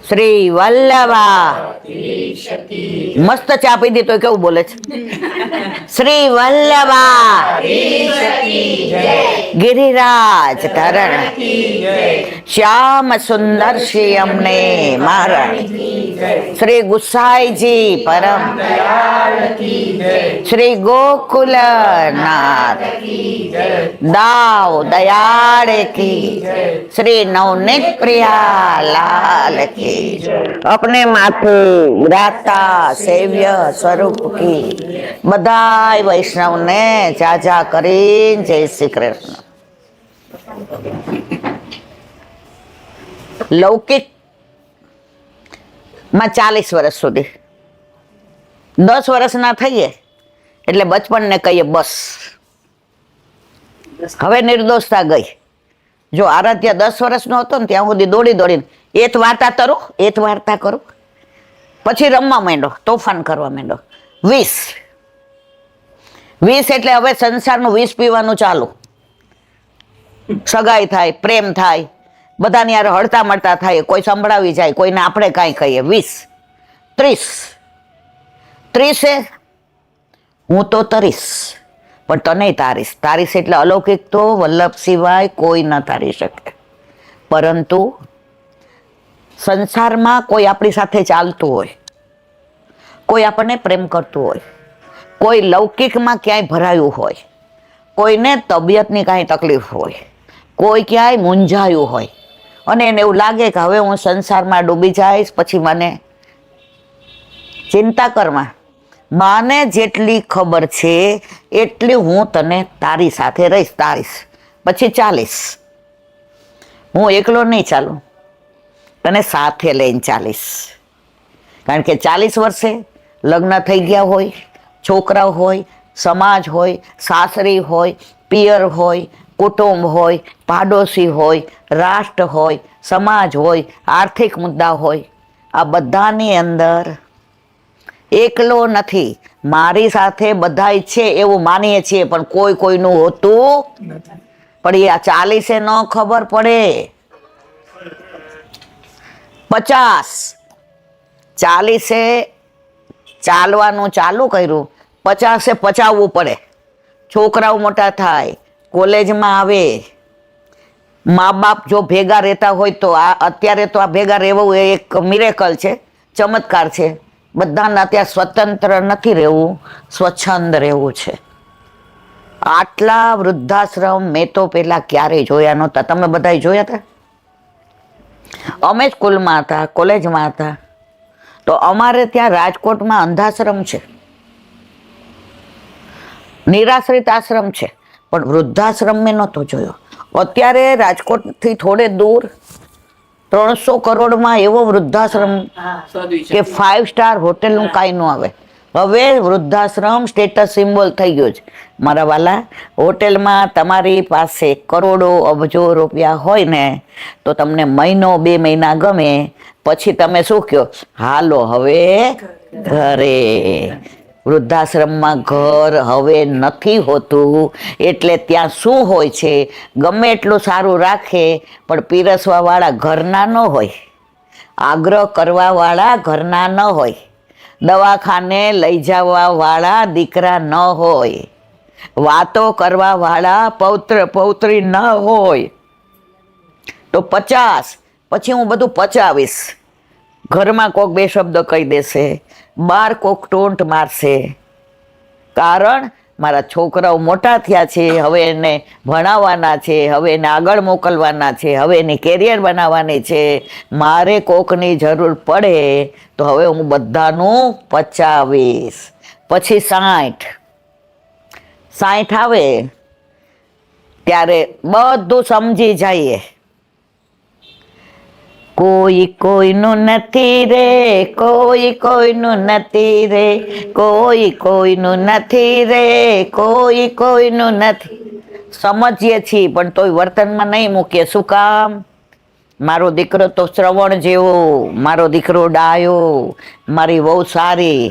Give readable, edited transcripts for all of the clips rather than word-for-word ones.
શ્રી વલ્લભા મસ્ત ચા પીધી તો કેવું બોલે છે શ્રી વલ્લભા ગિરિરાજ ધરણ શ્યામ સુંદર શ્રી અમને મારણ શ્રી ગુસાઈજી પરમ શ્રી ગોકુલનાથ દાવ દયાળ કી શ્રી નવનીત પ્રિયા લાલ કી अपने माथे ग्राता सेव्य स्वरूप की बधाई वैष्णव ने जाजा करीन जय श्री कृष्ण। लौकिक માં 40 વર્ષ સુધી 10 વર્ષના થઈએ એટલે બચપણને કહીએ બસ, હવે નિર્દોષતા ગઈ. જો આરાધ્ય 10 વર્ષનો હતો ને ત્યાં સુધી દોડી દોડીને એત વાર્તા કરું, પછી રમવા માંડો, તોફાન કરવા માંડો. 20 એટલે હવે સંસારનું 20 પીવાનું ચાલુ. સગાઈ થાય, પ્રેમ થાય, બધાની યાર હળતા મળતા થાય, કોઈ સંભળાવી જાય, કોઈને આપણે કાંઈ કહીએ. 20, 30 હું તો તરીશ પણ તને તારીશ. તારીશ એટલે અલૌકિક તો વલ્લભ સિવાય કોઈ ન તારી શકે. પરંતુ સંસારમાં કોઈ આપણી સાથે ચાલતું હોય, કોઈ આપણને પ્રેમ કરતું હોય, કોઈ લૌકિકમાં ક્યાંય ભરાયું હોય, કોઈને તબિયતની કાંઈ તકલીફ હોય, કોઈ ક્યાંય મૂંઝાયું હોય અને એને એવું લાગે કે હવે હું સંસારમાં ડૂબી જઈશ, પછી મને ચિંતા કરમાં, માને જેટલી ખબર છે એટલી હું તને તારી સાથે રહીશ, તારીશ, પછી ચાલીશ. હું એકલો નહીં ચાલું, તને સાથે લઈને ચાલીશ. કારણ કે 40 વર્ષે લગ્ન થઈ ગયા હોય, છોકરા હોય, સમાજ હોય, સાસરી હોય, પિયર હોય, કુટુંબ હોય, પાડોશી હોય, રાષ્ટ્ર હોય, સમાજ હોય, આર્થિક મુદ્દા હોય, આ બધાની અંદર એકલો નથી. મારી સાથે બધાય છે એવું માનીએ છીએ પણ કોઈ કોઈનું હોતું પણ એ આ 40 ન ખબર પડે. 40 ચાલવાનું ચાલુ કર્યું, 50 પચાવવું પડે. છોકરાઓ મોટા થાય, કોલેજમાં આવે, મા બાપ જો ભેગા રહેતા હોય તો અત્યારે તો આ ભેગા રહેવું એ એક મિરેકલ છે, ચમત્કાર છે. બધાને અત્યારે સ્વતંત્ર નથી રહેવું, સ્વચ્છંદ રહેવું છે. આટલા વૃદ્ધાશ્રમ મેં તો પેલા ક્યારેય જોયા નહોતા. તમે બધા જોયા હતા? અમે સ્કૂલમાં હતા, કોલેજમાં હતા, તો અમારે ત્યાં રાજકોટમાં અંધાશ્રમ છે, નિરાશ્રિત આશ્રમ છે, પણ વૃદ્ધાશ્રમ મેં નહોતો જોયો. અત્યારે રાજકોટથી થોડે દૂર 300 કરોડમાં એવો વૃદ્ધાશ્રમ કે 5 સ્ટાર હોટેલનું કાંઈ ન આવે. હવે વૃદ્ધાશ્રમ સ્ટેટસ સિમ્બોલ થઈ ગયો છે. મારા વાલા, હોટેલમાં તમારી પાસે કરોડો અબજો રૂપિયા હોય ને તો તમને મહિનો 2 મહિના ગમે, પછી તમે શું કહો? હાલો હવે ઘરે. વૃદ્ધાશ્રમમાં ઘર હવે નથી હોતું. એટલે ત્યાં શું હોય છે? ગમે એટલું સારું રાખે પણ પીરસવાવાળા ઘરના ન હોય, આગ્રહ કરવાવાળા ઘરના ન હોય, દવાખાને લઈ જવાવાળા દીકરા ન હોય, વાતો કરવાવાળા પૌત્રી ન હોય. તો 50 પછી હું બધું પચાવીશ. ઘરમાં કોક 2 શબ્દ કહી દેશે, બહાર કોક ટોન્ટ મારશે. કારણ મારા છોકરાઓ મોટા થયા છે, હવે એને ભણાવવાના છે, હવે એને આગળ મોકલવાના છે, હવે એની કેરિયર બનાવવાની છે. મારે કોકની જરૂર પડે તો હવે હું બધાનું પચાવીશ. પછી 60 આવે ત્યારે બધું સમજી જઈએ. કોઈ કોઈનું નથી રે, કોઈ કોઈનું નથી રે, કોઈ કોઈનું નથી રે, કોઈ કોઈનું નથી. સમજીએ છીએ પણ તોય વર્તનમાં નહીં મૂકીએ. શું કામ? મારો દીકરો તો શ્રવણ જેવો, મારો દીકરો ડાયો, મારી વહુ સારી.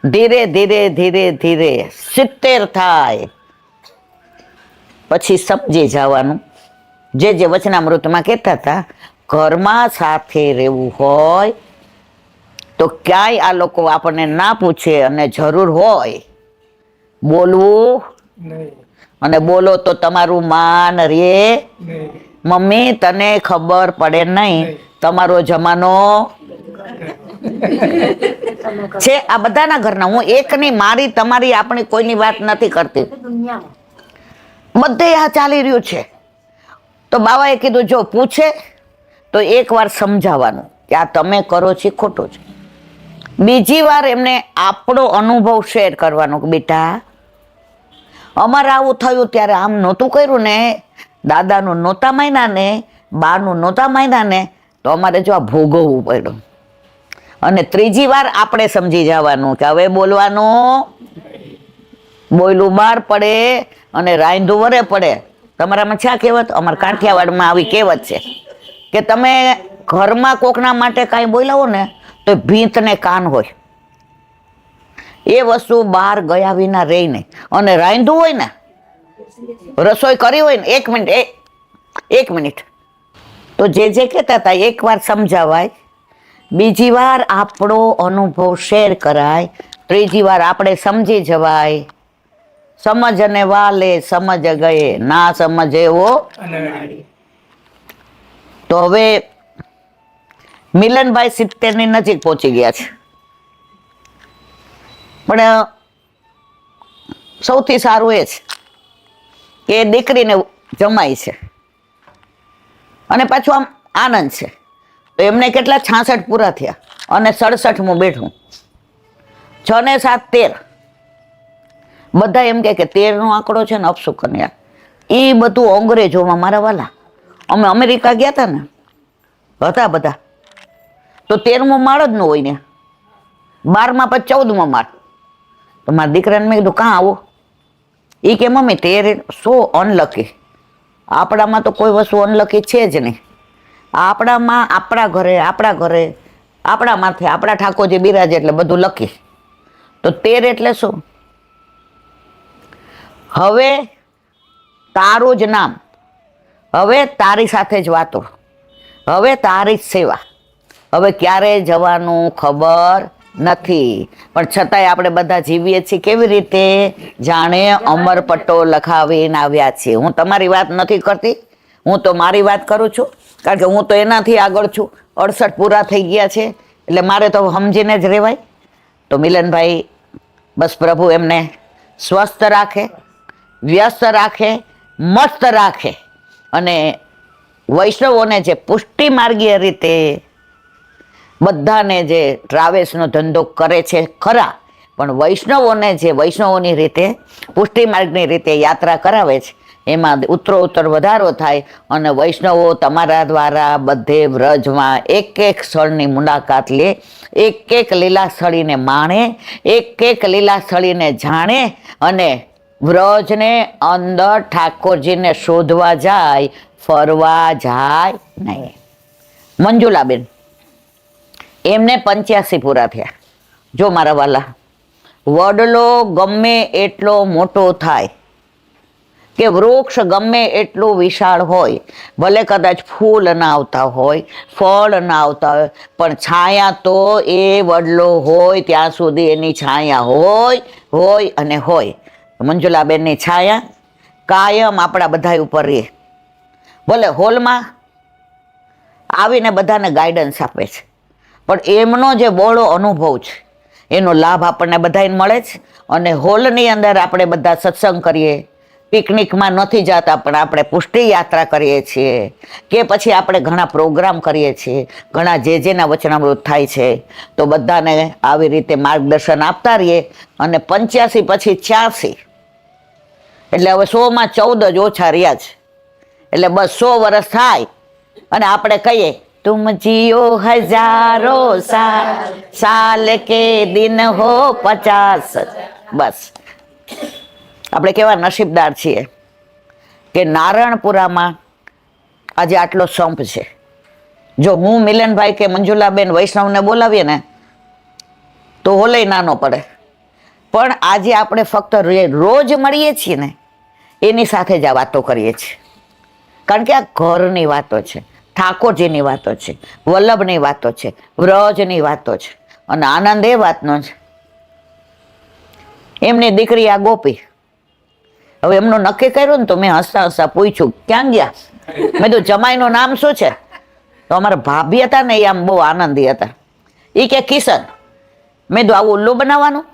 ધીરે ધીરે ધીરે ધીરે 70 થાય પછી સમજી જવાનું. જે વચનામૃતમાં કહેતા હતા, ઘરમાં સાથે રહેવું હોય તો ક્યાંય આ લોકો આપણને ના પૂછે અને જરૂર હોય બોલવું અને બોલો તો તમારું માન રે. મમ્મી તને ખબર પડે નહીં, તમારો જમાનો છે. આ બધાના ઘરના, હું એકની, મારી, તમારી, આપણી કોઈની વાત નથી કરતી, બધે આ ચાલી રહ્યું છે. તો બાવાએ કીધું જો પૂછે તો એક વાર સમજાવવાનું કે આ તમે કરો છો ખોટું છે. બીજી વાર એમને આપણો અનુભવ શેર કરવાનો કે બેટા અમારે આવું થયું ત્યારે આમ નહોતું કર્યું ને, દાદાનું નહોતા માન્યા ને, બાનું નહોતા માન્યા ને, તો અમારે જો આ ભોગવવું પડ્યું. અને ત્રીજી વાર આપણે સમજી જવાનું કે હવે બોલવાનું, બોયલું બહાર પડે અને રાંધું વરે પડે. તમારામાં છે કહેવત? અમારા કાઠિયાવાડમાં આવી કહેવત છે કે તમે ઘરમાં કોકના માટે કાંઈ બોલાવો ને તો ભીંતને કાન હોય. એ વસ્તુ બહાર ગયા વિના રહી નહીં. અને રાંધવું હોય ને, રસોઈ કરી હોય ને, એક મિનિટ તો જે કહેતા હતા એક વાર સમજાવાય, બીજી વાર આપણો અનુભવ શેર કરાય, ત્રીજી વાર આપણે સમજી જવાય. સમજ અને વાલે સમજ ગયે, ના સમજે એવો. તો હવે મિલનભાઈ 70 ની નજીક પહોંચી ગયા છે, પણ સૌથી સારું એ છે કે દીકરીને જમાય છે અને પાછું આમ આનંદ છે. તો એમને કેટલા 66 પૂરા થયા અને 67મું બેઠું. 6 ને 7 13. બધા એમ કે 13નો આંકડો છે ને અપશુકન્યા, એ બધું અંગ્રેજોમાં. મારા વાલા, અમે અમેરિકા ગયા હતા ને, હતા બધા તો 13મો માળ જ ન હોય ને, 12માં પછી 14મો માળ. તો મારા દીકરાને મેં કીધું કાં આવો? એ કે મમ્મી 13 સો અનલકી. આપણામાં તો કોઈ વસ્તુ અનલકી છે જ નહીં. આપણામાં આપણા ઘરે આપણા માથે આપણા ઠાકોરજી બિરાજે એટલે બધું લકી. તો 13 એટલે શું? હવે તારું જ નામ, હવે તારી સાથે જ વાતો, હવે તારી જ સેવા. હવે ક્યારે જવાનું ખબર નથી, પણ છતાંય આપણે બધા જીવીએ છીએ કેવી રીતે? જાણે અમરપટ્ટો લખાવીને આવ્યા છીએ. હું તમારી વાત નથી કરતી, હું તો મારી વાત કરું છું, કારણ કે હું તો એનાથી આગળ છું. 68 પૂરા થઈ ગયા છે એટલે મારે તો સમજીને જ રહેવાય. તો મિલનભાઈ, બસ પ્રભુ એમને સ્વસ્થ રાખે, વ્યસ્ત રાખે, મસ્ત રાખે. અને વૈષ્ણવોને જે પુષ્ટિ માર્ગીય રીતે બધાને જે ટ્રાવેલ્સનો ધંધો કરે છે ખરા, પણ વૈષ્ણવોને જે વૈષ્ણવોની રીતે પુષ્ટિ માર્ગની રીતે યાત્રા કરાવે છે, એમાં ઉત્તરોત્તર વધારો થાય. અને વૈષ્ણવો તમારા દ્વારા બધે વ્રજમાં એક સ્થળની મુલાકાત લે, એક લીલાસ્થળીને માણે, એક લીલાસ્થળીને જાણે અને વ્રજને અંદર ઠાકોરજીને શોધવા જાય, ફરવા જાય નહીં. મંજુલાબેન, એમને 85 પૂરા થયા. જો મારા વાલા, વડલો ગમે એટલો મોટો થાય કે વૃક્ષ ગમે એટલું વિશાળ હોય, ભલે કદાચ ફૂલ ના આવતા હોય, ફળ ના આવતા હોય, પણ છાયા તો એ વડલો હોય ત્યાં સુધી એની છાયા હોય અને હોય. મંજુલાબેનની છાયા કાયમ આપણા બધા ઉપર રહે. ભલે હોલમાં આવીને બધાને ગાઈડન્સ આપે છે, પણ એમનો જે બહોળો અનુભવ છે એનો લાભ આપણને બધાને મળે છે. અને હોલની અંદર આપણે બધા સત્સંગ કરીએ, પિકનિકમાં નથી જતા પણ આપણે પુષ્ટિ યાત્રા કરીએ છીએ, કે પછી આપણે ઘણા પ્રોગ્રામ કરીએ છીએ, ઘણા જેના વચનામૃત થાય છે. તો બધાને આવી રીતે માર્ગદર્શન આપતા રહીએ. અને 85 પછી 86 એટલે હવે 100માં 14 જ ઓછા રહ્યા છે. એટલે બસ 100 વર્ષ થાય અને આપણે કહીએ तुम जियो हजारो साल के दिन हो 50. બસ આપણે કેવા નસીબદાર છીએ કે નારણપુરામાં આજે આટલો સંપ છે. જો હું મિલનભાઈ કે મંજુલાબેન વૈષ્ણવને બોલાવીએ ને તો હોલે નાનો પડે, પણ આજે આપણે ફક્ત રોજ મળીએ છીએ ને એની સાથે જ આ વાતો કરીએ છીએ, કારણ કે આ ઘરની વાતો છે. ઠાકોરજીની વાતો છે, વલ્લભની વાતો છે, વ્રજની વાતો છે. અને આનંદ એ વાતનો છે, એમની દીકરી આ ગોપી. હવે એમનું નક્કી કર્યું ને તો મેં હસતા હસતા પૂછ્યું, ક્યાં ગયા? મેં તો જમાઈનું નામ શું છે? તો અમારા ભાભી હતા ને એ આમ બહુ આનંદી હતા. એ કે કિશન. મેં તો આવું ઉલ્લુ બનાવવાનું?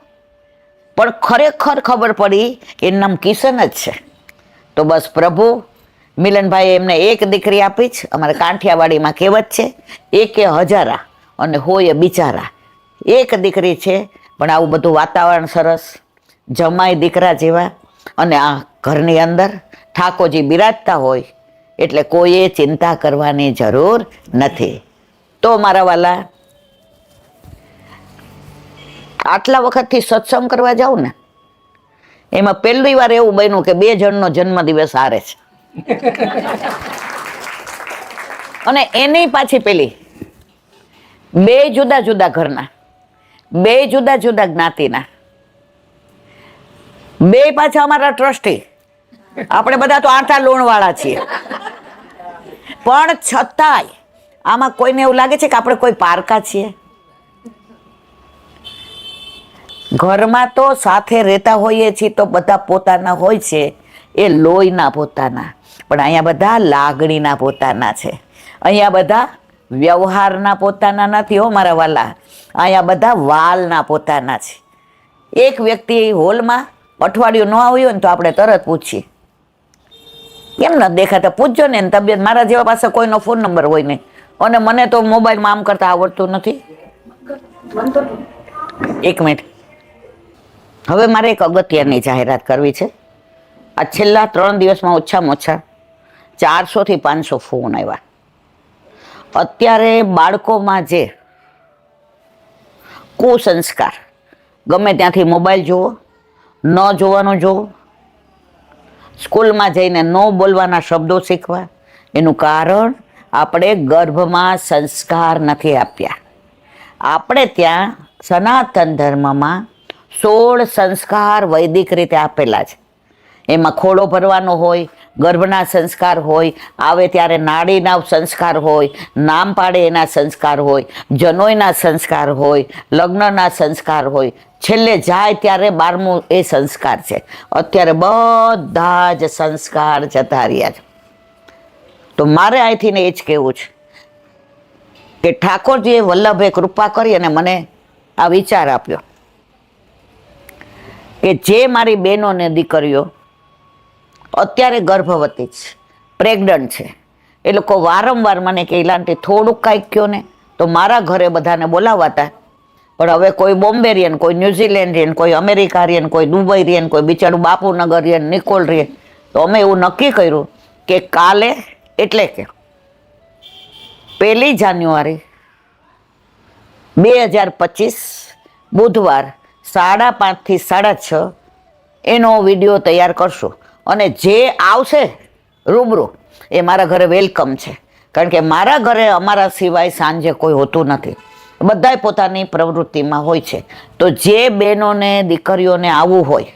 પણ ખરેખર ખબર પડી કે એનું નામ કિશન જ છે. તો બસ પ્રભુ મિલનભાઈ એમને એક દીકરી આપી જ. અમારે કાંઠિયાવાડીમાં કહેવત છે, એકે હજારા અને હોય બિચારા. એક દીકરી છે, પણ આવું બધું વાતાવરણ સરસ, જમાઈ દીકરા જેવા, અને આ ઘરની અંદર ઠાકોરજી બિરાજતા હોય એટલે કોઈએ ચિંતા કરવાની જરૂર નથી. તો મારા વાલા, આટલા વખતથી સત્સંગ કરવા જાઉં ને, એમાં પહેલી વાર એવું બન્યું કે 2 જણનો જન્મદિવસ હારે છે. અને એની પાછી પેલી 2 જુદા જુદા ઘરના, 2 જુદા જુદા જ્ઞાતિના, 2 પાછા અમારા ટ્રસ્ટી. આપણે બધા તો આટા લોણવાળા છીએ, પણ છતાંય આમાં કોઈને એવું લાગે છે કે આપણે કોઈ પારકા છીએ? ઘરમાં તો સાથે રહેતા હોઈએ છીએ તો બધા પોતાના હોય છે, એ લોહીના પોતાના. પણ અહીંયા બધા લાગણીના પોતાના છે. અહીંયા બધા વ્યવહારના પોતાના નથી હો મારા વાલા. અહીંયા બધા વાલના પોતાના છે. એક વ્યક્તિ હોલમાં અઠવાડિયું ન આવ્યું હોય ને તો આપણે તરત પૂછીએ, કેમ ન દેખાતા? પૂછજો ને તબિયત. મારા જેવા પાસે કોઈનો ફોન નંબર હોય નહીં, અને મને તો મોબાઈલમાં આમ કરતા આવડતું નથી. 1 મિનિટ, હવે મારે એક અગત્યની જાહેરાત કરવી છે. આ છેલ્લા 3 દિવસમાં ઓછામાં ઓછા 400 થી 500 ફોન આવ્યા. અત્યારે બાળકોમાં જે કુસંસ્કાર, ગમે ત્યાંથી મોબાઈલ જુઓ, ન જોવાનું જોવો, સ્કૂલમાં જઈને ન બોલવાના શબ્દો શીખવા, એનું કારણ આપણે ગર્ભમાં સંસ્કાર નથી આપ્યા. આપણે ત્યાં સનાતન ધર્મમાં 16 સંસ્કાર વૈદિક રીતે આપેલા છે. એમાં ખોળો ભરવાનો હોય, ગર્ભના સંસ્કાર હોય, આવે ત્યારે નાડીના સંસ્કાર હોય, નામ પાડે એના સંસ્કાર હોય, જનોઈના સંસ્કાર હોય, લગ્નના સંસ્કાર હોય, છેલ્લે જાય ત્યારે 12મું એ સંસ્કાર છે. અત્યારે બધા જ સંસ્કાર જતા રહ્યા છે. તો મારે અહીંથી ને એ જ કહેવું છે કે ઠાકોરજીએ વલ્લભે કૃપા કરી અને મને આ વિચાર આપ્યો કે જે મારી બહેનો ને દીકરીઓ અત્યારે ગર્ભવતી છે, પ્રેગ્નન્ટ છે, એ લોકો વારંવાર મને કે ઇલાંટી થોડુંક કાંઈક કહો ને. તો મારા ઘરે બધાને બોલાવાતા, પણ હવે કોઈ બોમ્બે રિયન, કોઈ ન્યુઝીલેન્ડ રિયન, કોઈ અમેરિકા રિયન, કોઈ દુબઈ રિયન, કોઈ બિચારું બાપુનગર રિયન, નિકોલ રિયન. તો અમે એવું નક્કી કર્યું કે કાલે એટલે કે 1 જાન્યુઆરી 2025 બુધવાર 5:30 થી 6:30 એનો વિડીયો તૈયાર કરશું. અને જે આવશે રૂબરૂ એ મારા ઘરે વેલકમ છે. કારણ કે મારા ઘરે અમારા સિવાય સાંજે કોઈ હોતું નથી, બધાય પોતાની પ્રવૃત્તિમાં હોય છે. તો જે બહેનોને દીકરીઓને આવવું હોય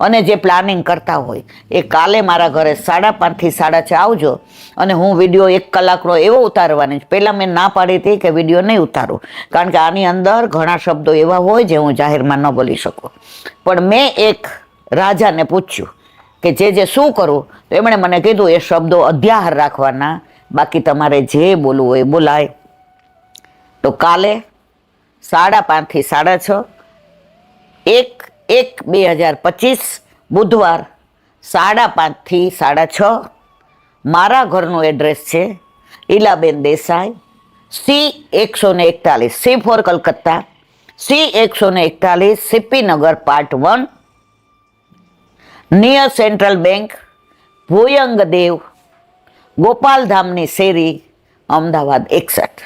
અને જે પ્લાનિંગ કરતા હોય એ કાલે મારા ઘરે 5:30 થી 6:30 આવજો. અને હું વિડીયો 1 કલાકનો એવો ઉતારવાની છે. પહેલાં મેં ના પાડી હતી કે વિડીયો નહીં ઉતારું, કારણ કે આની અંદર ઘણા શબ્દો એવા હોય જે હું જાહેરમાં ન બોલી શકું. પણ મેં એક રાજાને પૂછ્યું કે જે શું કરું, તો એમણે મને કીધું એ શબ્દો અધ્યાહાર રાખવાના, બાકી તમારે જે બોલવું હોય એ બોલાય. તો કાલે 5:30 થી 6:30 1/1/2025 બુધવાર 5:30 થી 6:30 મારા ઘરનું એડ્રેસ છે Ilaben Desai, C141, C four Calcutta, C141, CP Nagar, part 1, near central bank, Bhuyang Dev, ગોપાલધામની શેરી, અમદાવાદ 61.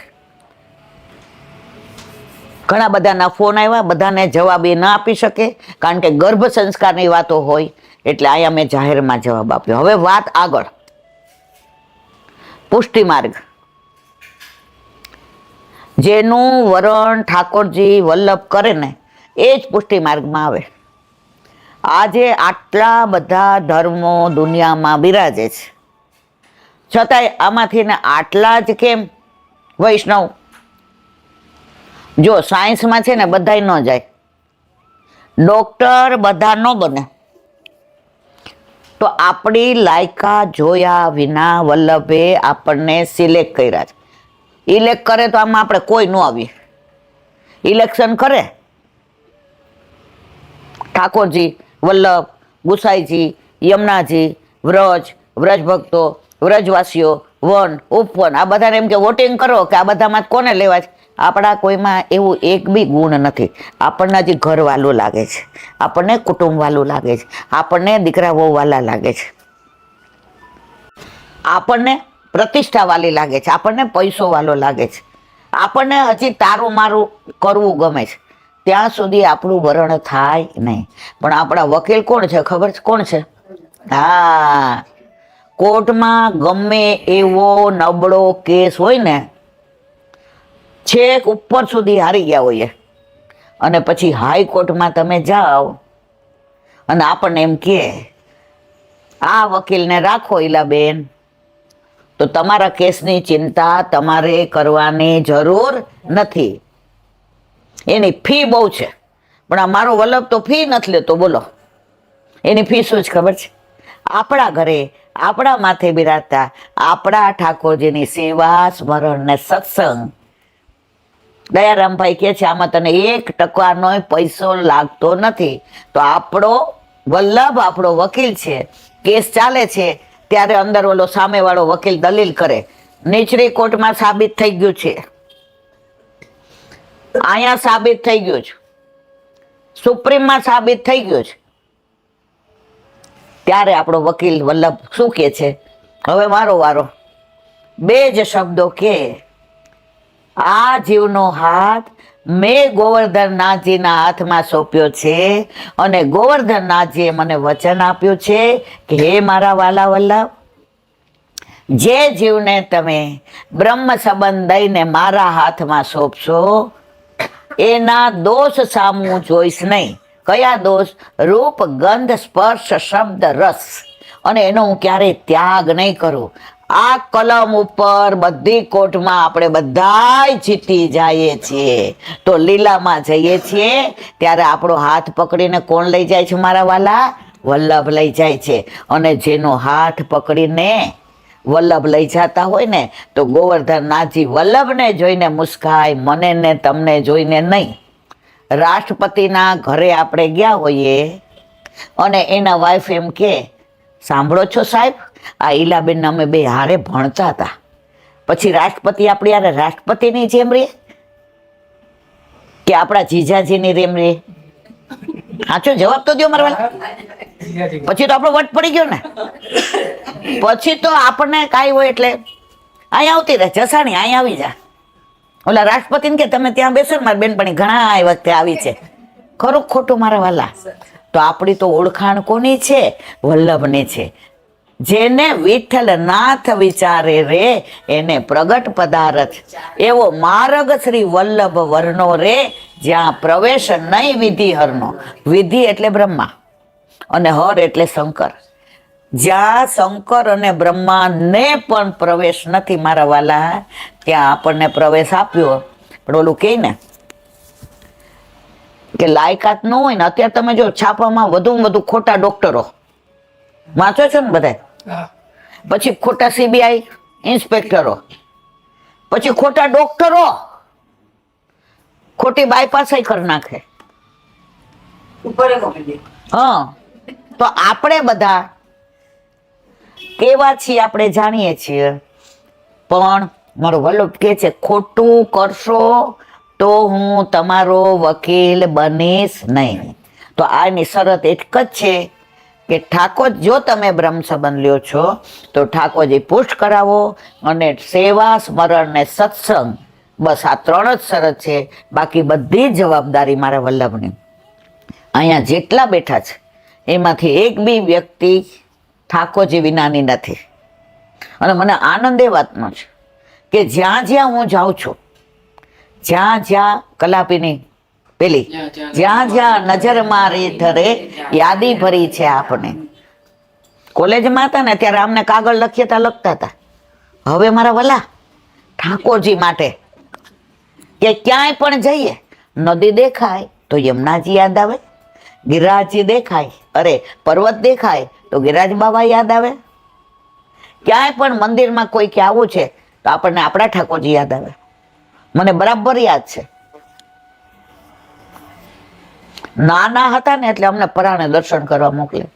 ઘણા બધાના ફોન આવ્યા, બધાને જવાબ એ ના આપી શકે, કારણ કે ગર્ભ સંસ્કારની વાતો હોય એટલે અહીંયા મેં જાહેરમાં જવાબ આપ્યો. હવે વાત આગળ, પુષ્ટિ માર્ગ. જેનું વરણ ઠાકોરજી વલ્લભ કરે ને એ જ પુષ્ટિ માર્ગમાં આવે. આજે આટલા બધા ધર્મો દુનિયામાં બિરાજે છે, છતાંય આમાંથી ને આટલા જ કેમ વૈષ્ણવ? જો સાયન્સમાં છે ને બધાય ન જાય, ડોક્ટર બધા ન બને, તો આપણી લાયકાત જોયા વિના વલ્લભે આપણને સિલેક્ટ કર્યા છે. ઇલેક્ટ કરે તો આમાં આપણે કોઈ ન આવીએ. ઇલેક્શન કરે ઠાકોરજી, વલ્લભ, ગુસાઈજી, યમુનાજી, વ્રજ ભક્તો, વ્રજવાસીઓ, વન, ઉપવન, આ બધાને એમ કે વોટિંગ કરો કે આ બધામાં કોને લેવા છે. આપણા કોઈમાં એવું એક બી ગુણ નથી. આપણને હજી ઘર વાલું લાગે છે, આપણને કુટુંબ વાલું લાગે છે, આપણને દીકરા વહુ વાલા લાગે છે, આપણને પ્રતિષ્ઠા વાળી લાગે છે, આપણને પૈસો વાળો લાગે છે, આપણને હજી તારું મારું કરવું ગમે છે. ત્યાં સુધી આપણું વરણ થાય નહીં. પણ આપણા વકીલ કોણ છે ખબર છે? કોણ છે? હા, કોર્ટમાં ગમે એવો નબળો કેસ હોય ને, છેક ઉપર સુધી હારી ગયા હોઈએ, અને પછી હાઈકોર્ટમાં તમે જાઓ અને આપણને એમ કે આ વકીલને રાખો ઈલાબેન, તો તમારા કેસની ચિંતા તમારે કરવાની જરૂર નથી. એની ફી બહુ છે, પણ આ મારો વલ્લભ તો ફી નથી લેતો. બોલો, એની ફી શું જ ખબર છે? આપણા ઘરે આપણા માથે બિરાજતા આપણા ઠાકોરજીની સેવા, સ્મરણ ને સત્સંગ. દયારામભાઈ કે છે આમાં તને 1% પૈસો લાગતો નથી. તો આપણો વલ્લભ આપણો વકીલ છે, કેસ ચાલે છે ત્યારે અંદર ઓલો સામેવાળો વકીલ દલીલ કરે, નીચલી કોર્ટમાં સાબિત થઈ ગયું છે, અહીંયા સાબિત થઈ ગયું છે, સુપ્રીમમાં સાબિત થઈ ગયું છે, ત્યારે આપણો વકીલ વલ્લભ શું કે છે? હવે મારો વારો. બે જ શબ્દો કે આ જીવનો હાથ મેં ગોવર્ધનનાથજીના હાથમાં સોંપ્યો છે, અને ગોવર્ધનનાથજીએ મને વચન આપ્યું છે કે હે મારા વાલા વલ્લભ, જે જીવને તમે બ્રહ્મ સંબંધ દઈને મારા હાથમાં સોંપશો એના દોષ સામું જોઈશ નહીં. કયા દોષ? રૂપ, ગંધ, સ્પર્શ, શબ્દ, રસ. અને એનો હું ક્યારેય ત્યાગ નહીં કરું. આ કલમ ઉપર બધી કોર્ટમાં આપણે બધાય જીતી જઈએ છીએ. તો લીલામાં જઈએ છીએ ત્યારે આપણો હાથ પકડીને કોણ લઈ જાય છે મારા વાલા? વલ્લભ લઈ જાય છે. અને જેનો હાથ પકડીને વલ્લભ લઈ જતા હોય ને, તો ગોવર્ધનનાથજી વલ્લભને જોઈને મુસ્કાય, મને ને તમને જોઈને નહીં. રાષ્ટ્રપતિના ઘરે આપણે ગયા હોઈએ અને એના વાઈફ એમ કે સાંભળો છો સાહેબ, આ ઈલાબેન અમે બે હારે ભણતા હતા, પછી રાષ્ટ્રપતિ આપણી યારે રાષ્ટ્રપતિની જેમ રે કે આપણા જીજાજીની રેમ રે? સાચો જવાબ તો દો મારા. પછી તો આપણો વટ પડી ગયો ને. પછી તો આપણને કાંઈ હોય એટલે અહીંયા આવતી રહે, જસાણી અહીંયા આવી જા. ઓલા રાષ્ટ્રપતિને કે તમે ત્યાં બેસો ને, મારી બેનપણી ઘણા વખતે આવી છે. ખરું ખોટું મારા વાલા? તો આપણી તો ઓળખાણ કોની છે? વલ્લભની છે. જેને વિઠ્ઠલ નાથ વિચારે રે એને પ્રગટ પદાર્થ. એવો માર્ગ શ્રી વલ્લભ વર્ણો રે, જ્યાં પ્રવેશ નહીં વિધિ હરનો. વિધિ એટલે બ્રહ્મા અને હર એટલે શંકર. જ્યાં શંકર અને બ્રહ્માને પણ પ્રવેશ નથી મારા વાલા, ત્યાં આપણને પ્રવેશ આપ્યો. પણ ઓલું કહે ને કે લાયકાત ન હોય ને, અત્યારે તમે જો છાપામાં વધુમાં વધુ ખોટા ડોક્ટરો વાંચો છો ને બધા, પછી ખોટા CBI ઇન્સ્પેક્ટરો, પછી ખોટા ડોક્ટરો ખોટી બાયપાસ કરી નાખે. હા, તો આપણે બધા કેવા છીએ આપણે જાણીએ છીએ. પણ મારો વલ્લભ કે છે ખોટું કરશો તો હું તમારો વકીલ બનીશ નહીં. તો આની શરત એક જ છે કે ઠાકોર, જો તમે બ્રહ્મ સંબંધ લ્યો છો તો ઠાકોરજી પુષ્ટ કરાવો, અને સેવા, સ્મરણ ને સત્સંગ, બસ આ 3 જ શરત છે. બાકી બધી જ જવાબદારી મારા વલ્લભની. અહીંયા જેટલા બેઠા છે એમાંથી એક બી વ્યક્તિ ઠાકોરજી વિનાની નથી. અને મને આનંદ એ વાતનો છે કે જ્યાં જ્યાં હું જાઉં છું, જ્યાં જ્યાં કલાપીની પેલી જ્યાં જ્યાં નજર મારી ધરે યાદી ભરી છે. આપણે કોલેજમાં હતા ને ત્યારે અમને કાગળ લખીએ તા લખતા હતા હવે મારા વલા ઠાકોરજી માટે કે ક્યાંય પણ જઈએ, નદી દેખાય તો યમુનાજી યાદ આવે, ગિરિરાજજી દેખાય, અરે પર્વત દેખાય તો ગિરિરાજ બાબા યાદ આવે, ક્યાંય પણ મંદિરમાં કોઈ કે આવું છે તો આપણને આપણા ઠાકોરજી યાદ આવે. મને બરાબર યાદ છે, નાના હતા ને એટલે અમને પરાણે દર્શન કરવા મોકલે.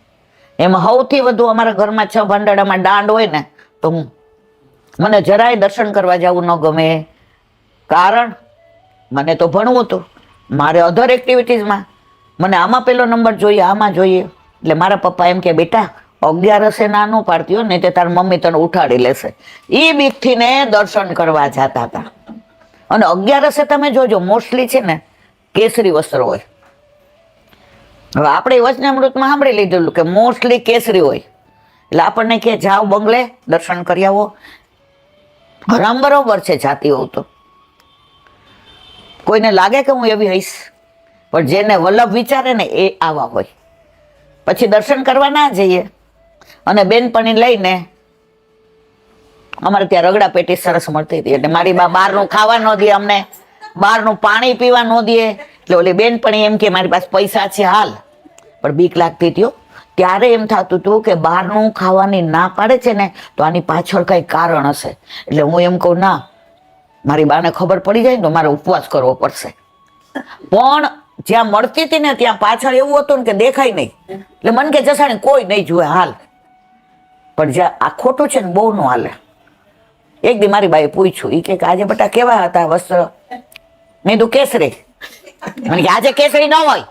એમાં સૌથી વધુ અમારા ઘરમાં 6 ભાંડાડામાં દાંડ હોય ને તો મને જરાય દર્શન કરવા જવું ન ગમે. કારણ મને તો ભણવું હતું, મારે અધર એક્ટિવિટીઝમાં મને આમાં પેલો નંબર જોઈએ, આમાં જોઈએ. એટલે મારા પપ્પા એમ કે બેટા 11 ના ન પાડતી હોય ને તે તારી મમ્મી તને ઉઠાડી લેશે. એ બીકથી ને દર્શન કરવા જતા હતા. અને 11 તમે જોજો મોસ્ટલી છે ને કેસરી વસ્ત્ર હોય. હવે આપણે વચનામૃતમાં સાંભળી લીધેલું કે મોસ્ટલી કેસરી હોય, એટલે આપણને કે જાઓ બંગલે દર્શન કરી આવો. હરામ બરોબર છે જાતી હોવ તો, કોઈને લાગે કે હું એવી હઈશ, પણ જેને વલ્લભ વિચારે ને એ આવા હોય. પછી દર્શન કરવા ના જઈએ અને બેનપણી લઈને, અમારે ત્યાં રગડા પેટી સરસ મળતી હતી, એટલે મારી બા બહારનું ખાવા ન દે અમને, બહારનું પાણી પીવા ન દે. એટલે ઓલી બેનપણી એમ કે મારી પાસે પૈસા છે હાલ, પણ બીક લાગતી હતી. ત્યારે એમ થતું હતું કે બહારનું ખાવાની ના પાડે છે ને તો આની પાછળ કઈ કારણ હશે. એટલે હું એમ કહું ના, મારી બાને ખબર પડી જાય ને તો મારે ઉપવાસ કરવો પડશે. પણ જ્યાં મળતી હતી ને ત્યાં પાછળ એવું હતું ને કે દેખાય નહીં, એટલે મન કે જસાણે કોઈ નહીં જુએ હાલ. પણ જ્યાં આ ખોટું છે ને બહુ નું હાલે. એક દી મારી બાએ પૂછ્યું, એ કે આજે બટા કેવા હતા વસ્ત્ર? મેં કીધું કેસરી. મને કે આજે કેસરી ન હોય,